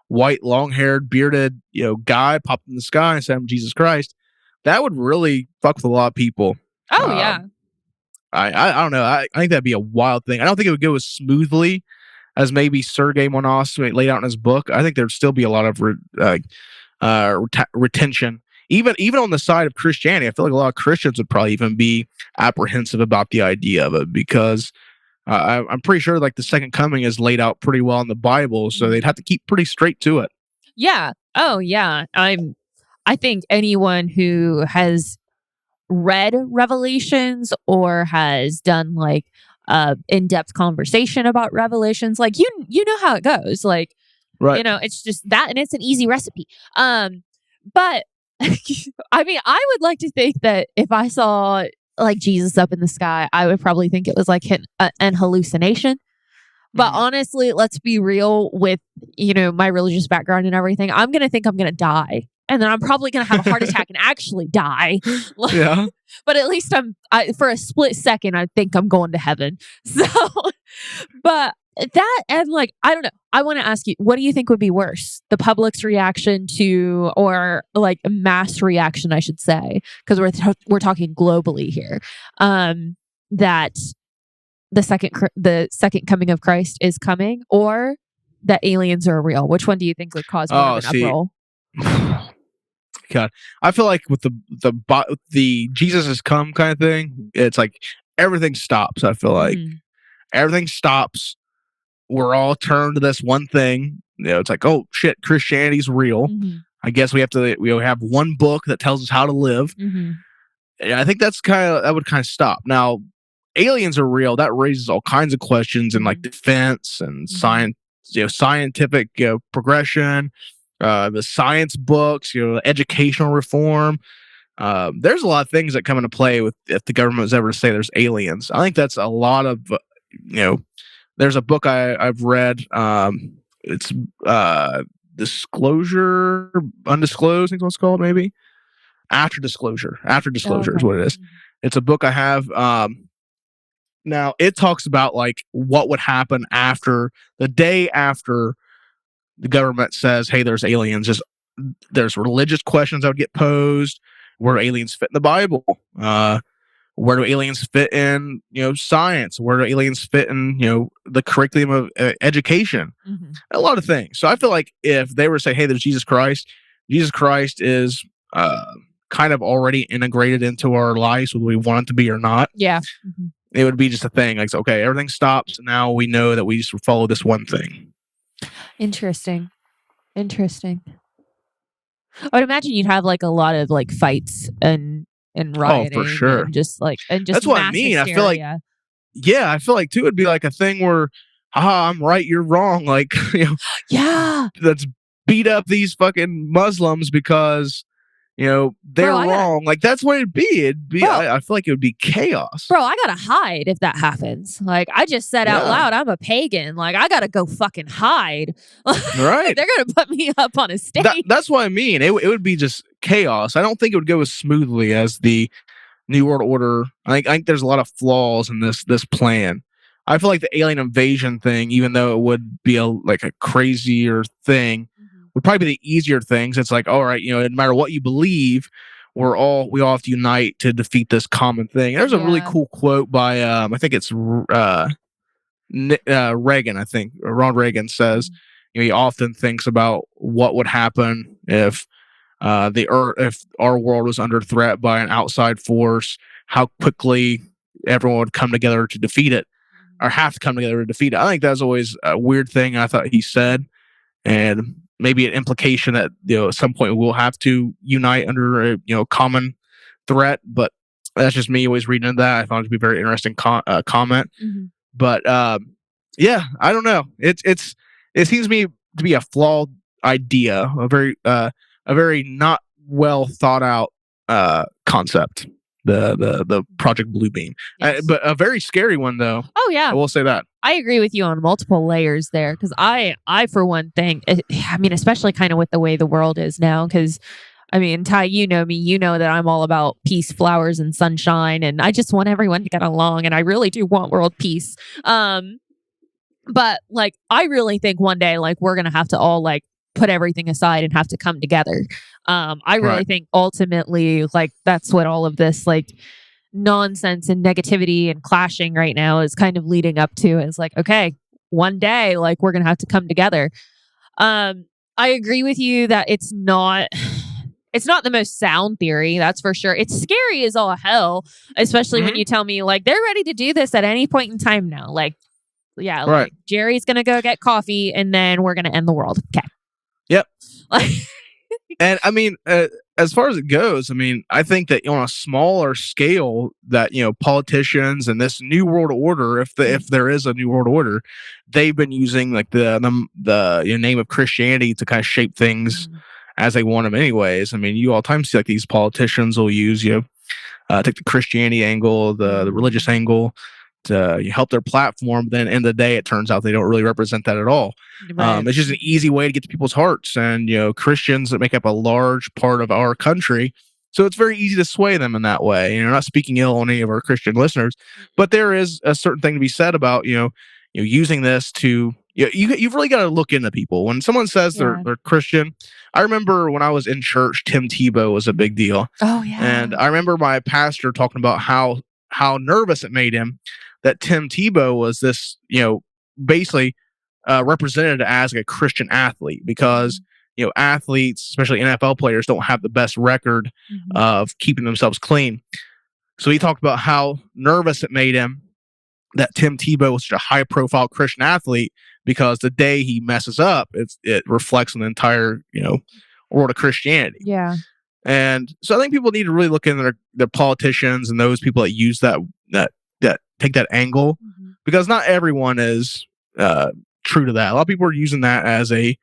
[SPEAKER 3] white, long-haired, bearded, guy popped in the sky and said, "I'm Jesus Christ." That would really fuck with a lot of people.
[SPEAKER 4] Oh yeah.
[SPEAKER 3] I don't know. I think that'd be a wild thing. I don't think it would go as smoothly as maybe Sergei Monos laid out in his book. I think there'd still be a lot of retention, even on the side of Christianity. I feel like a lot of Christians would probably even be apprehensive about the idea of it because I'm pretty sure like the second coming is laid out pretty well in the Bible, so they'd have to keep pretty straight to it.
[SPEAKER 4] Yeah. Oh, yeah. I think anyone who has read Revelations or has done like in-depth conversation about Revelations, like you know how it goes. Like,
[SPEAKER 3] Right.
[SPEAKER 4] it's just that, and it's an easy recipe. But I mean, I would like to think that if I saw like Jesus up in the sky, I would probably think it was like an hallucination. But
[SPEAKER 3] Mhm.
[SPEAKER 4] honestly, let's be real with, my religious background and everything. I'm going to think I'm going to die. And then I'm probably going to have a heart attack and actually die.
[SPEAKER 3] Yeah.
[SPEAKER 4] But at least for a split second, I think I'm going to heaven. So, but that, and like, I don't know. I want to ask you, what do you think would be worse? The public's reaction to, or like a mass reaction, I should say, because we're talking globally here. That the second coming of Christ is coming, or that aliens are real. Which one do you think would cause more of an uproar?
[SPEAKER 3] God, I feel like with the Jesus has come kind of thing, it's like everything stops. I feel like everything stops. We're all turned to this one thing. It's like, oh shit, Christianity's real. I guess we have one book that tells us how to live. And I think that would kind of stop. Now, aliens are real. That raises all kinds of questions in like defense and science, scientific progression, the science books, educational reform. There's a lot of things that come into play with if the government was ever to say there's aliens. I think that's a lot of, there's a book I've read. It's Disclosure, Undisclosed, I think that's what it's called, maybe. After Disclosure is what it is. It's a book I have. Now it talks about like what would happen after the day after the government says, "Hey, there's aliens." There's religious questions that would get posed. Where do aliens fit in the Bible? Where do aliens fit in, science? Where do aliens fit in, the curriculum of education? A lot of things. So I feel like if they were to say, "Hey, there's Jesus Christ," Jesus Christ is kind of already integrated into our lives, whether we want it to be or not.
[SPEAKER 4] Yeah.
[SPEAKER 3] It would be just a thing. Like, okay, everything stops. And now we know that we just follow this one thing.
[SPEAKER 4] Interesting. I would imagine you'd have like a lot of like fights and rioting.
[SPEAKER 3] Oh, for sure.
[SPEAKER 4] And just
[SPEAKER 3] that's what I mean.
[SPEAKER 4] Hysteria.
[SPEAKER 3] I feel like too it'd be like a thing where, I'm right, you're wrong. Like,
[SPEAKER 4] yeah,
[SPEAKER 3] let's beat up these fucking Muslims because they're wrong. Like that's what it'd be. I feel like it would be chaos.
[SPEAKER 4] Bro, I gotta hide if that happens. Like I just said out loud, I'm a pagan. Like I gotta go fucking hide.
[SPEAKER 3] Right.
[SPEAKER 4] They're gonna put me up on a stage.
[SPEAKER 3] That's what I mean. It would be just chaos. I don't think it would go as smoothly as the New World Order. I think there's a lot of flaws in this plan. I feel like the alien invasion thing, even though it would be a crazier thing, would probably be the easier things. It's like, all right, no matter what you believe, we all have to unite to defeat this common thing. There's a really cool quote by I think it's Reagan. I think Ronald Reagan says, he often thinks about what would happen if if our world was under threat by an outside force, how quickly everyone would come together to defeat it, or have to come together to defeat it. I think that's always a weird thing I thought he said, and maybe an implication that at some point we'll have to unite under a common threat. But that's just me always reading into that. I found it to be a very interesting comment. But yeah, I don't know. It seems to me to be a flawed idea, a very not well thought out concept. The Project Bluebeam, but a very scary one though.
[SPEAKER 4] Oh yeah,
[SPEAKER 3] I will say that.
[SPEAKER 4] I agree with you on multiple layers there, because I for one thing, I mean, especially kind of with the way the world is now, because I mean, Ty, you know me, you know that I'm all about peace, flowers, and sunshine, and I just want everyone to get along, and I really do want world peace. But like, I really think one day, like, we're gonna have to all like put everything aside and have to come together. I really think ultimately, like, that's what all of this like nonsense and negativity and clashing right now is kind of leading up to, is like, okay, one day, like, we're gonna have to come together. I agree with you that it's not the most sound theory, that's for sure. It's scary as all hell, especially when you tell me like they're ready to do this at any point in time now. Like, yeah, like Jerry's gonna go get coffee and then we're gonna end the world. Okay.
[SPEAKER 3] Yep.
[SPEAKER 4] Like,
[SPEAKER 3] And I mean, as far as it goes, I mean, I think that on a smaller scale, that politicians and this new world order, if there is a new world order, they've been using like the name of Christianity to kind of shape things as they want them. Anyways, I mean, you all the time see like these politicians will use take the Christianity angle, the religious angle to help their platform. Then, in the day, it turns out they don't really represent that at all.
[SPEAKER 4] right.
[SPEAKER 3] It's just an easy way to get to people's hearts, and Christians that make up a large part of our country. So it's very easy to sway them in that way. Not speaking ill on any of our Christian listeners, but there is a certain thing to be said about using this to. You've really got to look into people. When someone says they're Christian, I remember when I was in church, Tim Tebow was a big deal.
[SPEAKER 4] Oh yeah.
[SPEAKER 3] And I remember my pastor talking about how nervous it made him that Tim Tebow was this, basically represented as a Christian athlete, because athletes, especially NFL players, don't have the best record of keeping themselves clean. So he talked about how nervous it made him that Tim Tebow was such a high-profile Christian athlete, because the day he messes up, it reflects on the entire world of Christianity.
[SPEAKER 4] Yeah.
[SPEAKER 3] And so I think people need to really look into their politicians and those people that use that take that angle, because not everyone is true to that. A lot of people are using that as a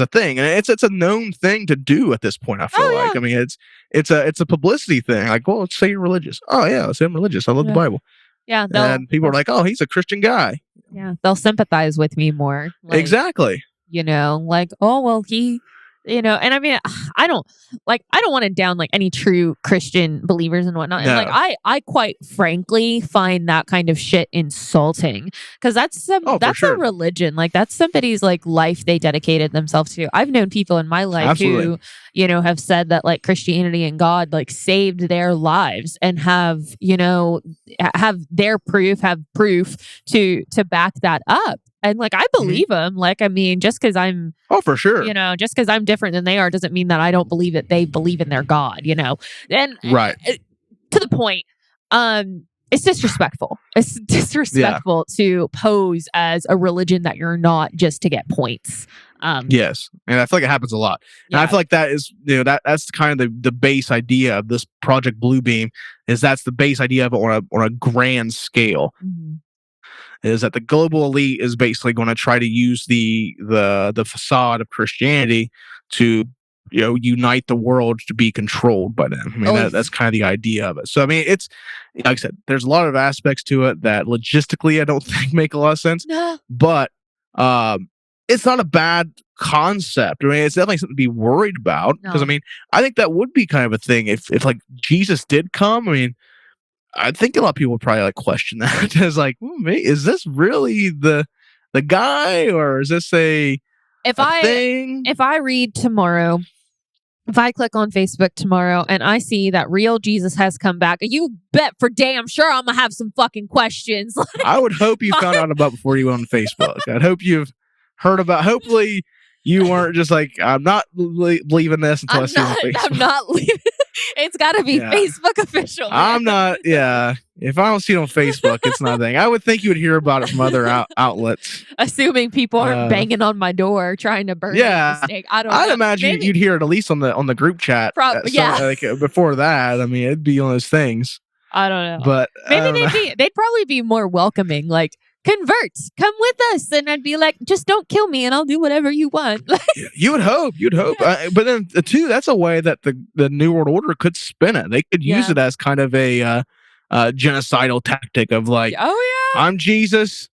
[SPEAKER 3] thing, and it's a known thing to do at this point. I feel like, I mean, it's a publicity thing. Like, well, let's say you're religious. Oh yeah, let's say I'm religious. I love the Bible.
[SPEAKER 4] Yeah,
[SPEAKER 3] and people are like, oh, he's a Christian guy.
[SPEAKER 4] Yeah, they'll sympathize with me more. Like,
[SPEAKER 3] exactly.
[SPEAKER 4] Like, oh well, he. And I mean, I don't want to down like any true Christian believers and whatnot.
[SPEAKER 3] No.
[SPEAKER 4] And like, I quite frankly find that kind of shit insulting, because that's a religion. Like, that's somebody's like life they dedicated themselves to. I've known people in my life who, have said that like Christianity and God like saved their lives, and have proof to back that up. And like, I believe them. Like, I mean, just because I'm,
[SPEAKER 3] for sure,
[SPEAKER 4] just because I'm different than they are doesn't mean that I don't believe that they believe in their God. And
[SPEAKER 3] right
[SPEAKER 4] to the point, it's disrespectful. It's disrespectful to pose as a religion that you're not just to get points.
[SPEAKER 3] Yes, and I feel like it happens a lot. And I feel like that is, that's kind of the base idea of this Project Bluebeam. That's the base idea of it on a grand scale. Is that the global elite is basically going to try to use the facade of Christianity to unite the world to be controlled by them. I mean, that's kind of the idea of it. So I mean, it's like I said, there's a lot of aspects to it that logistically I don't think make a lot of sense.
[SPEAKER 4] No.
[SPEAKER 3] But it's not a bad concept. I mean, it's definitely something to be worried about, because I mean, I think that would be kind of a thing if like Jesus did come. I mean, I think a lot of people would probably like question that as like, is this really the guy, or is this a thing?
[SPEAKER 4] If I read tomorrow, if I click on Facebook tomorrow and I see that real Jesus has come back, you bet for damn sure I'm gonna have some fucking questions.
[SPEAKER 3] I would hope you found out about before you went on Facebook. I'd hope you've heard about. Hopefully, you weren't just like, I'm not believing this until I see it on Facebook.
[SPEAKER 4] I'm not leaving. It's got to be Facebook official. Man.
[SPEAKER 3] I'm not. Yeah. If I don't see it on Facebook, it's not a thing. I would think you would hear about it from other outlets.
[SPEAKER 4] Assuming people aren't banging on my door trying to burn the stake. I'd
[SPEAKER 3] imagine you'd hear it at least on the group chat. Like before that, I mean, it'd be one of those things.
[SPEAKER 4] I don't know.
[SPEAKER 3] But
[SPEAKER 4] maybe they'd probably be more welcoming. Like, converts, come with us, and I'd be like, just don't kill me and I'll do whatever you want.
[SPEAKER 3] You would hope but then too, that's a way that the New World Order could spin it. They could use it as kind of a genocidal tactic of like, I'm Jesus,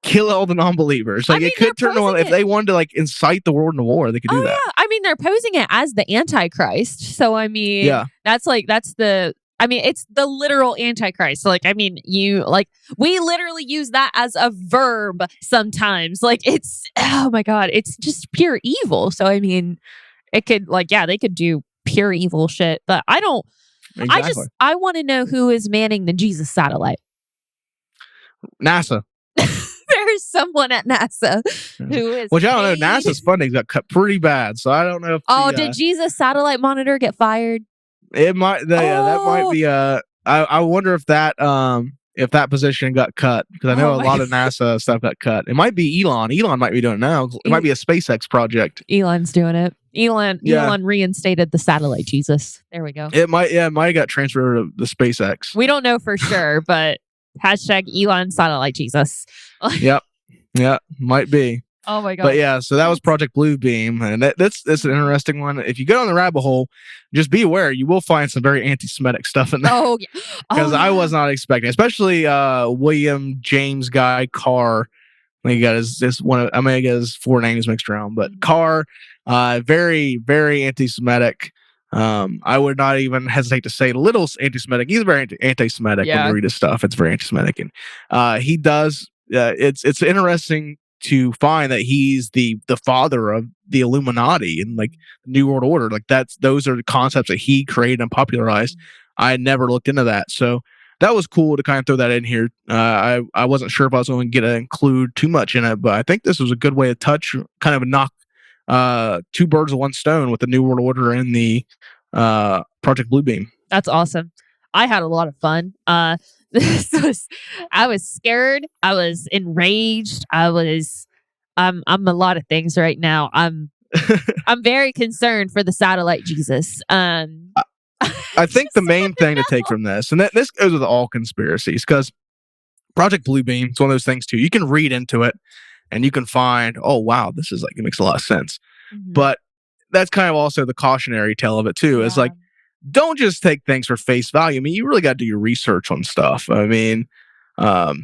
[SPEAKER 3] kill all the non-believers. Like, it could turn on if they wanted to like incite the world into war, they could do that.
[SPEAKER 4] I mean, they're posing it as the Antichrist, so I mean, it's the literal Antichrist. Like, I mean, we literally use that as a verb sometimes. Like, it's, oh my God, it's just pure evil. So, I mean, it could, they could do pure evil shit, but I don't,
[SPEAKER 3] exactly.
[SPEAKER 4] I want to know who is manning the Jesus satellite.
[SPEAKER 3] NASA.
[SPEAKER 4] There's someone at NASA who is.
[SPEAKER 3] Which I don't know. NASA's funding got cut pretty bad. So I don't know if.
[SPEAKER 4] Did Jesus satellite monitor get fired?
[SPEAKER 3] It might, that might be. I wonder if that if that position got cut, because I know
[SPEAKER 4] Oh
[SPEAKER 3] a
[SPEAKER 4] my
[SPEAKER 3] lot of NASA stuff got cut. It might be Elon. Elon might be doing it now. It might be a SpaceX project.
[SPEAKER 4] Elon's doing it. Elon
[SPEAKER 3] Yeah.
[SPEAKER 4] Elon reinstated the satellite Jesus. There we go.
[SPEAKER 3] It might have got transferred to the SpaceX.
[SPEAKER 4] We don't know for sure, but hashtag Elon satellite Jesus.
[SPEAKER 3] Yep. Yeah, might be.
[SPEAKER 4] Oh my god.
[SPEAKER 3] But yeah, so that was Project Bluebeam, and that's an interesting one. If you go down the rabbit hole, just be aware you will find some very anti-Semitic stuff in there.
[SPEAKER 4] Oh yeah.
[SPEAKER 3] Because I was not expecting, especially William James Guy Carr. I think he got I may get his four names mixed around, but Carr, very, very anti-Semitic. I would not even hesitate to say a little anti-Semitic. He's very anti-Semitic when you read his stuff. It's very anti-Semitic, and he does. It's interesting to find that he's the father of the Illuminati and like the New World Order. Like those are the concepts that he created and popularized. I had never looked into that, so that was cool to kind of throw that in here. I wasn't sure if I was going to include too much in it, but I think this was a good way to kind of knock two birds with one stone with the New World Order and the Project Bluebeam.
[SPEAKER 4] That's awesome. I had a lot of fun. I was scared. I was enraged. I'm a lot of things right now. I'm very concerned for the satellite Jesus.
[SPEAKER 3] I think the main thing to take from this, and this goes with all conspiracies, because Project Bluebeam, it's one of those things too. You can read into it and you can find, oh wow, this is it makes a lot of sense.
[SPEAKER 4] Mm-hmm.
[SPEAKER 3] But that's kind of also the cautionary tale of it too. It's like, don't just take things for face value. I mean, you really got to do your research on stuff. I mean, with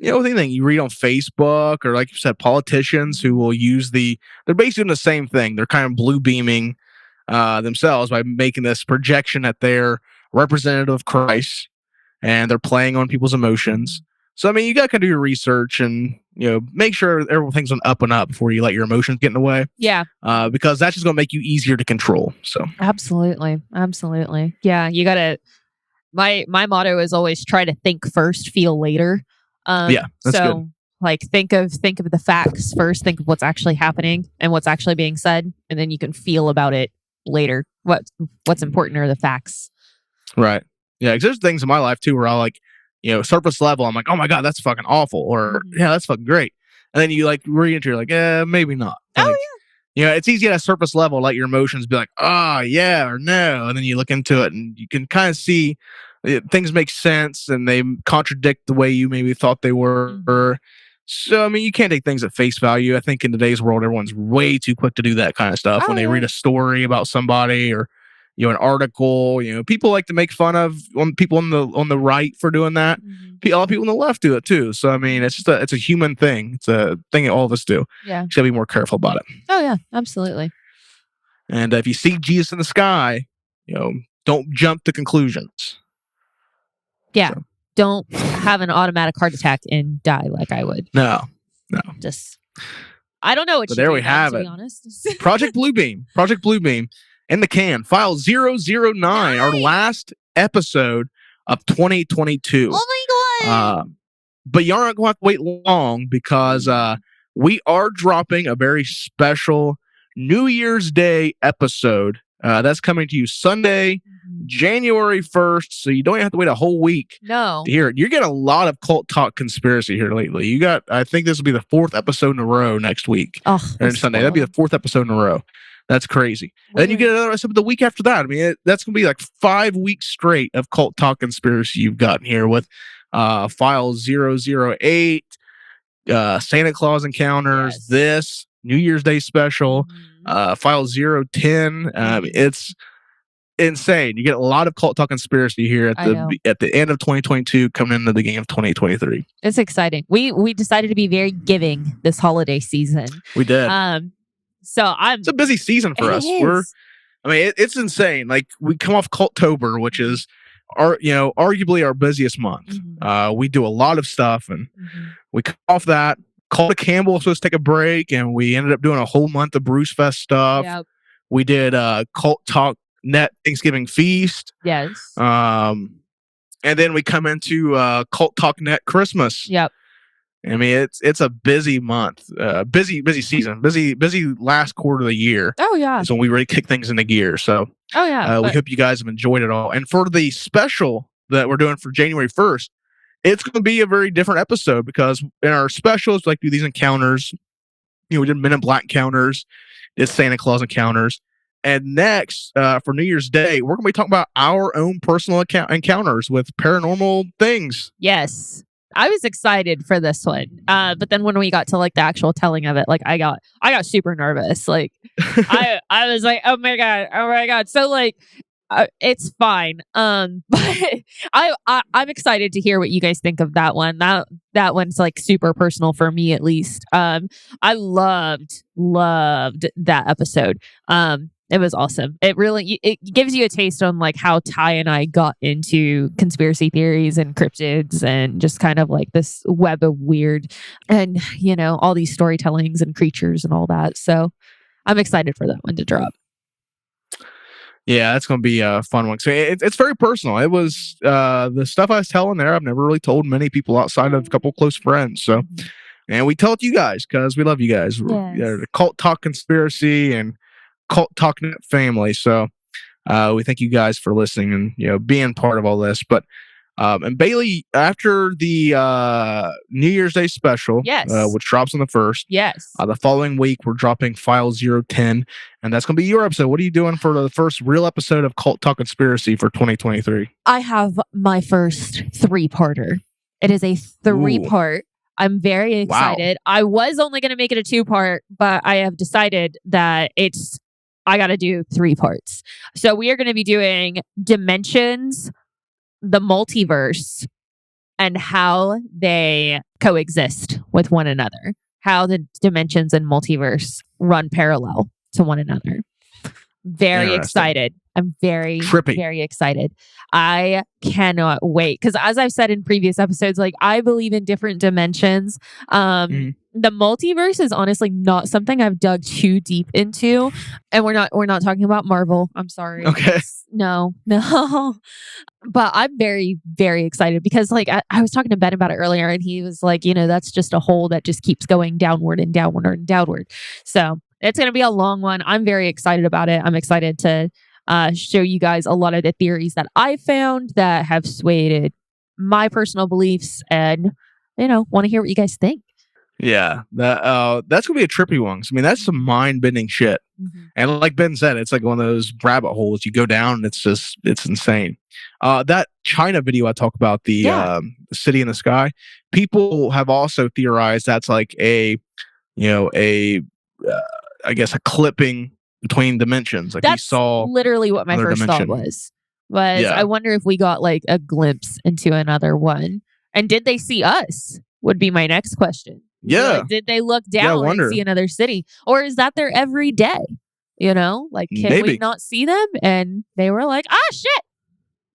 [SPEAKER 3] anything you read on Facebook, or like you said, politicians who will use they're basically doing the same thing. They're kind of blue beaming themselves by making this projection that they're representative of Christ, and they're playing on people's emotions. So I mean, you got to do your research and make sure everything's on up and up before you let your emotions get in the way.
[SPEAKER 4] Yeah.
[SPEAKER 3] Because that's just going to make you easier to control. So
[SPEAKER 4] absolutely. Yeah, you gotta. My motto is always try to think first, feel later.
[SPEAKER 3] Yeah, that's
[SPEAKER 4] so
[SPEAKER 3] good.
[SPEAKER 4] Like think of the facts first. Think of what's actually happening and what's actually being said, and then you can feel about it later. What's important are the facts.
[SPEAKER 3] Right. Yeah, because there's things in my life too where I'll surface level, I'm like, oh my god, that's fucking awful, or yeah, that's fucking great, and then you read into it, you're like, maybe not. It's easy at a surface level, let your emotions be like, oh yeah or no, and then you look into it and you can kind of see things make sense and they contradict the way you maybe thought they were. So I mean, you can't take things at face value. I think in today's world, everyone's way too quick to do that kind of stuff when they read a story about somebody or an article. People like to make fun of people on the right for doing that. A lot of people on the left do it too. So I mean, it's a human thing. It's a thing that all of us do.
[SPEAKER 4] Yeah,
[SPEAKER 3] you gotta be more careful about it.
[SPEAKER 4] Oh yeah, absolutely.
[SPEAKER 3] And if you see Jesus in the sky, don't jump to conclusions.
[SPEAKER 4] Yeah, don't have an automatic heart attack and die like I would.
[SPEAKER 3] No.
[SPEAKER 4] Just I don't know what.
[SPEAKER 3] But there we have it.
[SPEAKER 4] To be honest,
[SPEAKER 3] Project Bluebeam. In the can, file 009, our last episode of 2022.
[SPEAKER 4] Oh my god!
[SPEAKER 3] But you aren't going to have to wait long, because we are dropping a very special New Year's Day episode. That's coming to you Sunday, January 1st. So you don't even have to wait a whole week
[SPEAKER 4] to
[SPEAKER 3] hear it. You're getting a lot of cult talk conspiracy here lately. I think this will be the fourth episode in a row next week.
[SPEAKER 4] Oh,
[SPEAKER 3] Sunday. That'd be the fourth episode in a row. That's crazy. And then you get another episode the week after that. I mean, that's going to be like 5 weeks straight of cult talk conspiracy you've gotten here with file 008, Santa Claus encounters, this New Year's Day special, file 010. It's insane. You get a lot of cult talk conspiracy here at the end of 2022, coming into the beginning of 2023.
[SPEAKER 4] It's exciting. We decided to be very giving this holiday season.
[SPEAKER 3] We did.
[SPEAKER 4] So
[SPEAKER 3] it's a busy season for us. It's insane. Like, we come off Culttober, which is arguably our busiest month. We do a lot of stuff, and we come off that. Call to Campbell was supposed to take a break, and we ended up doing a whole month of Bruce Fest stuff.
[SPEAKER 4] Yep.
[SPEAKER 3] We did Cult Talk Net Thanksgiving Feast.
[SPEAKER 4] Yes.
[SPEAKER 3] And then we come into Cult Talk Net Christmas.
[SPEAKER 4] Yep.
[SPEAKER 3] I mean, it's a busy month, busy season, busy last quarter of the year.
[SPEAKER 4] Oh yeah,
[SPEAKER 3] is when we really kick things into gear. So we hope you guys have enjoyed it all. And for the special that we're doing for January 1st, it's going to be a very different episode because in our specials, like do these encounters. We did Men in Black encounters, did Santa Claus encounters. And next, for New Year's Day, we're going to be talking about our own personal encounters with paranormal things.
[SPEAKER 4] Yes. I was excited for this one. But then when we got to like the actual telling of it, like I got super nervous. Like I was like, oh my God. So like, it's fine. But I'm excited to hear what you guys think of that one. That one's like super personal for me, at least. I loved that episode. It was awesome. It gives you a taste on like how Ty and I got into conspiracy theories and cryptids and just kind of like this web of weird and, all these storytellings and creatures and all that. So I'm excited for that one to drop.
[SPEAKER 3] Yeah, that's going to be a fun one. So it's very personal. It was the stuff I was telling there. I've never really told many people outside of a couple close friends. So, and we tell it to you guys because we love you guys.
[SPEAKER 4] Yes.
[SPEAKER 3] The Cult Talk Conspiracy and Cult Talk Net family. So we thank you guys for listening and being part of all this. But and Bailey, after the New Year's Day special,
[SPEAKER 4] yes,
[SPEAKER 3] which drops on the 1st,
[SPEAKER 4] yes,
[SPEAKER 3] the following week we're dropping File 010, and that's going to be your episode. What are you doing for the first real episode of Cult Talk Conspiracy for 2023?
[SPEAKER 4] I have my first 3-parter. It is a 3-part. I'm very excited. Wow. I was only going to make it a 2-part, but I have decided that I got to do 3 parts. So we are going to be doing dimensions, the multiverse, and how they coexist with one another, how the dimensions and multiverse run parallel to one another. Very excited. I'm very excited. I cannot wait because, as I've said in previous episodes, like I believe in different dimensions. The multiverse is honestly not something I've dug too deep into, and we're not talking about Marvel. I'm sorry.
[SPEAKER 3] Okay.
[SPEAKER 4] No. But I'm very, very excited because like I was talking to Ben about it earlier and he was like, that's just a hole that just keeps going downward and downward and downward. So it's going to be a long one. I'm very excited about it. I'm excited to show you guys a lot of the theories that I found that have swayed my personal beliefs and, want to hear what you guys think.
[SPEAKER 3] Yeah, that's gonna be a trippy one. I mean, that's some mind-bending shit. Mm-hmm. And like Ben said, it's like one of those rabbit holes. You go down, and it's insane. That China video I talk about, the city in the sky. People have also theorized that's like I guess a clipping between dimensions. Like
[SPEAKER 4] that's
[SPEAKER 3] we saw
[SPEAKER 4] literally what my first thought was. I wonder if we got like a glimpse into another one, and did they see us? Would be my next question.
[SPEAKER 3] Yeah.
[SPEAKER 4] Like, did they look down and see another city? Or is that their everyday? Like, can we not see them? And they were like, shit.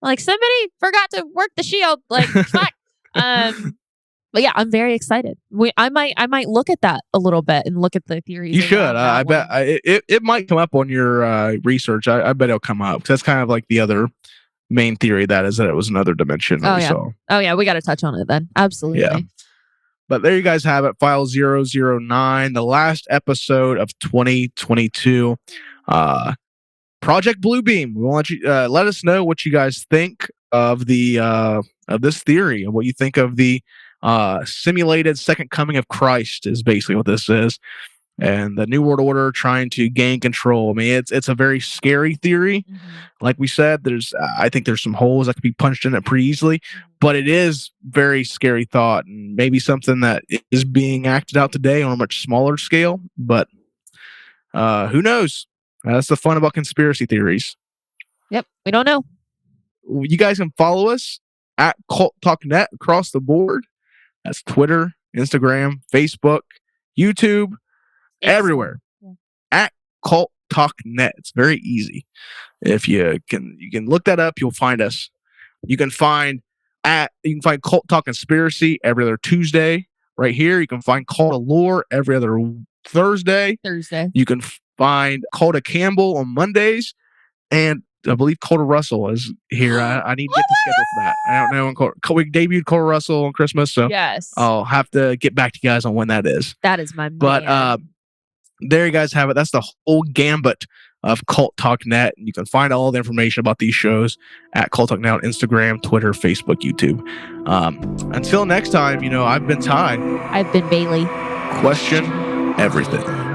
[SPEAKER 4] Like, somebody forgot to work the shield. Like, fuck. But yeah, I'm very excited. I might look at that a little bit and look at the theories.
[SPEAKER 3] You should. I bet it might come up on your research. I bet it'll come up because that's kind of like the other main theory that it was another dimension.
[SPEAKER 4] Oh yeah, we got to touch on it then. Absolutely.
[SPEAKER 3] Yeah. But there you guys have it, File 009, the last episode of 2022. Project Bluebeam. We want you let us know what you guys think of the of this theory and what you think of the simulated second coming of Christ is basically what this is. And the New World Order trying to gain control. I mean, it's a very scary theory. Mm-hmm. Like we said, I think there's some holes that could be punched in it pretty easily, but it is very scary thought and maybe something that is being acted out today on a much smaller scale. But who knows? That's the fun about conspiracy theories.
[SPEAKER 4] Yep, we don't know.
[SPEAKER 3] You guys can follow us at Cult Talk Net across the board. That's Twitter, Instagram, Facebook, YouTube. Everywhere at Cult Talk Net. It's very easy. If you can look that up, you'll find us. You can find Cult Talk Conspiracy every other Tuesday right here. You can find Cult of Lore every other Thursday. You can find Cult of Campbell on Mondays, and I believe Cult of Russell is here. I need to get the schedule for that. I don't know. We debuted Cult of Russell on Christmas, so
[SPEAKER 4] yes,
[SPEAKER 3] I'll have to get back to you guys on when that is.
[SPEAKER 4] That is my man.
[SPEAKER 3] But there you guys have it. That's the whole gambit of Cult Talk Net. And you can find all the information about these shows at Cult Talk Net on Instagram, Twitter, Facebook, YouTube. Until next time, I've been Ty.
[SPEAKER 4] I've been Bailey.
[SPEAKER 3] Question everything.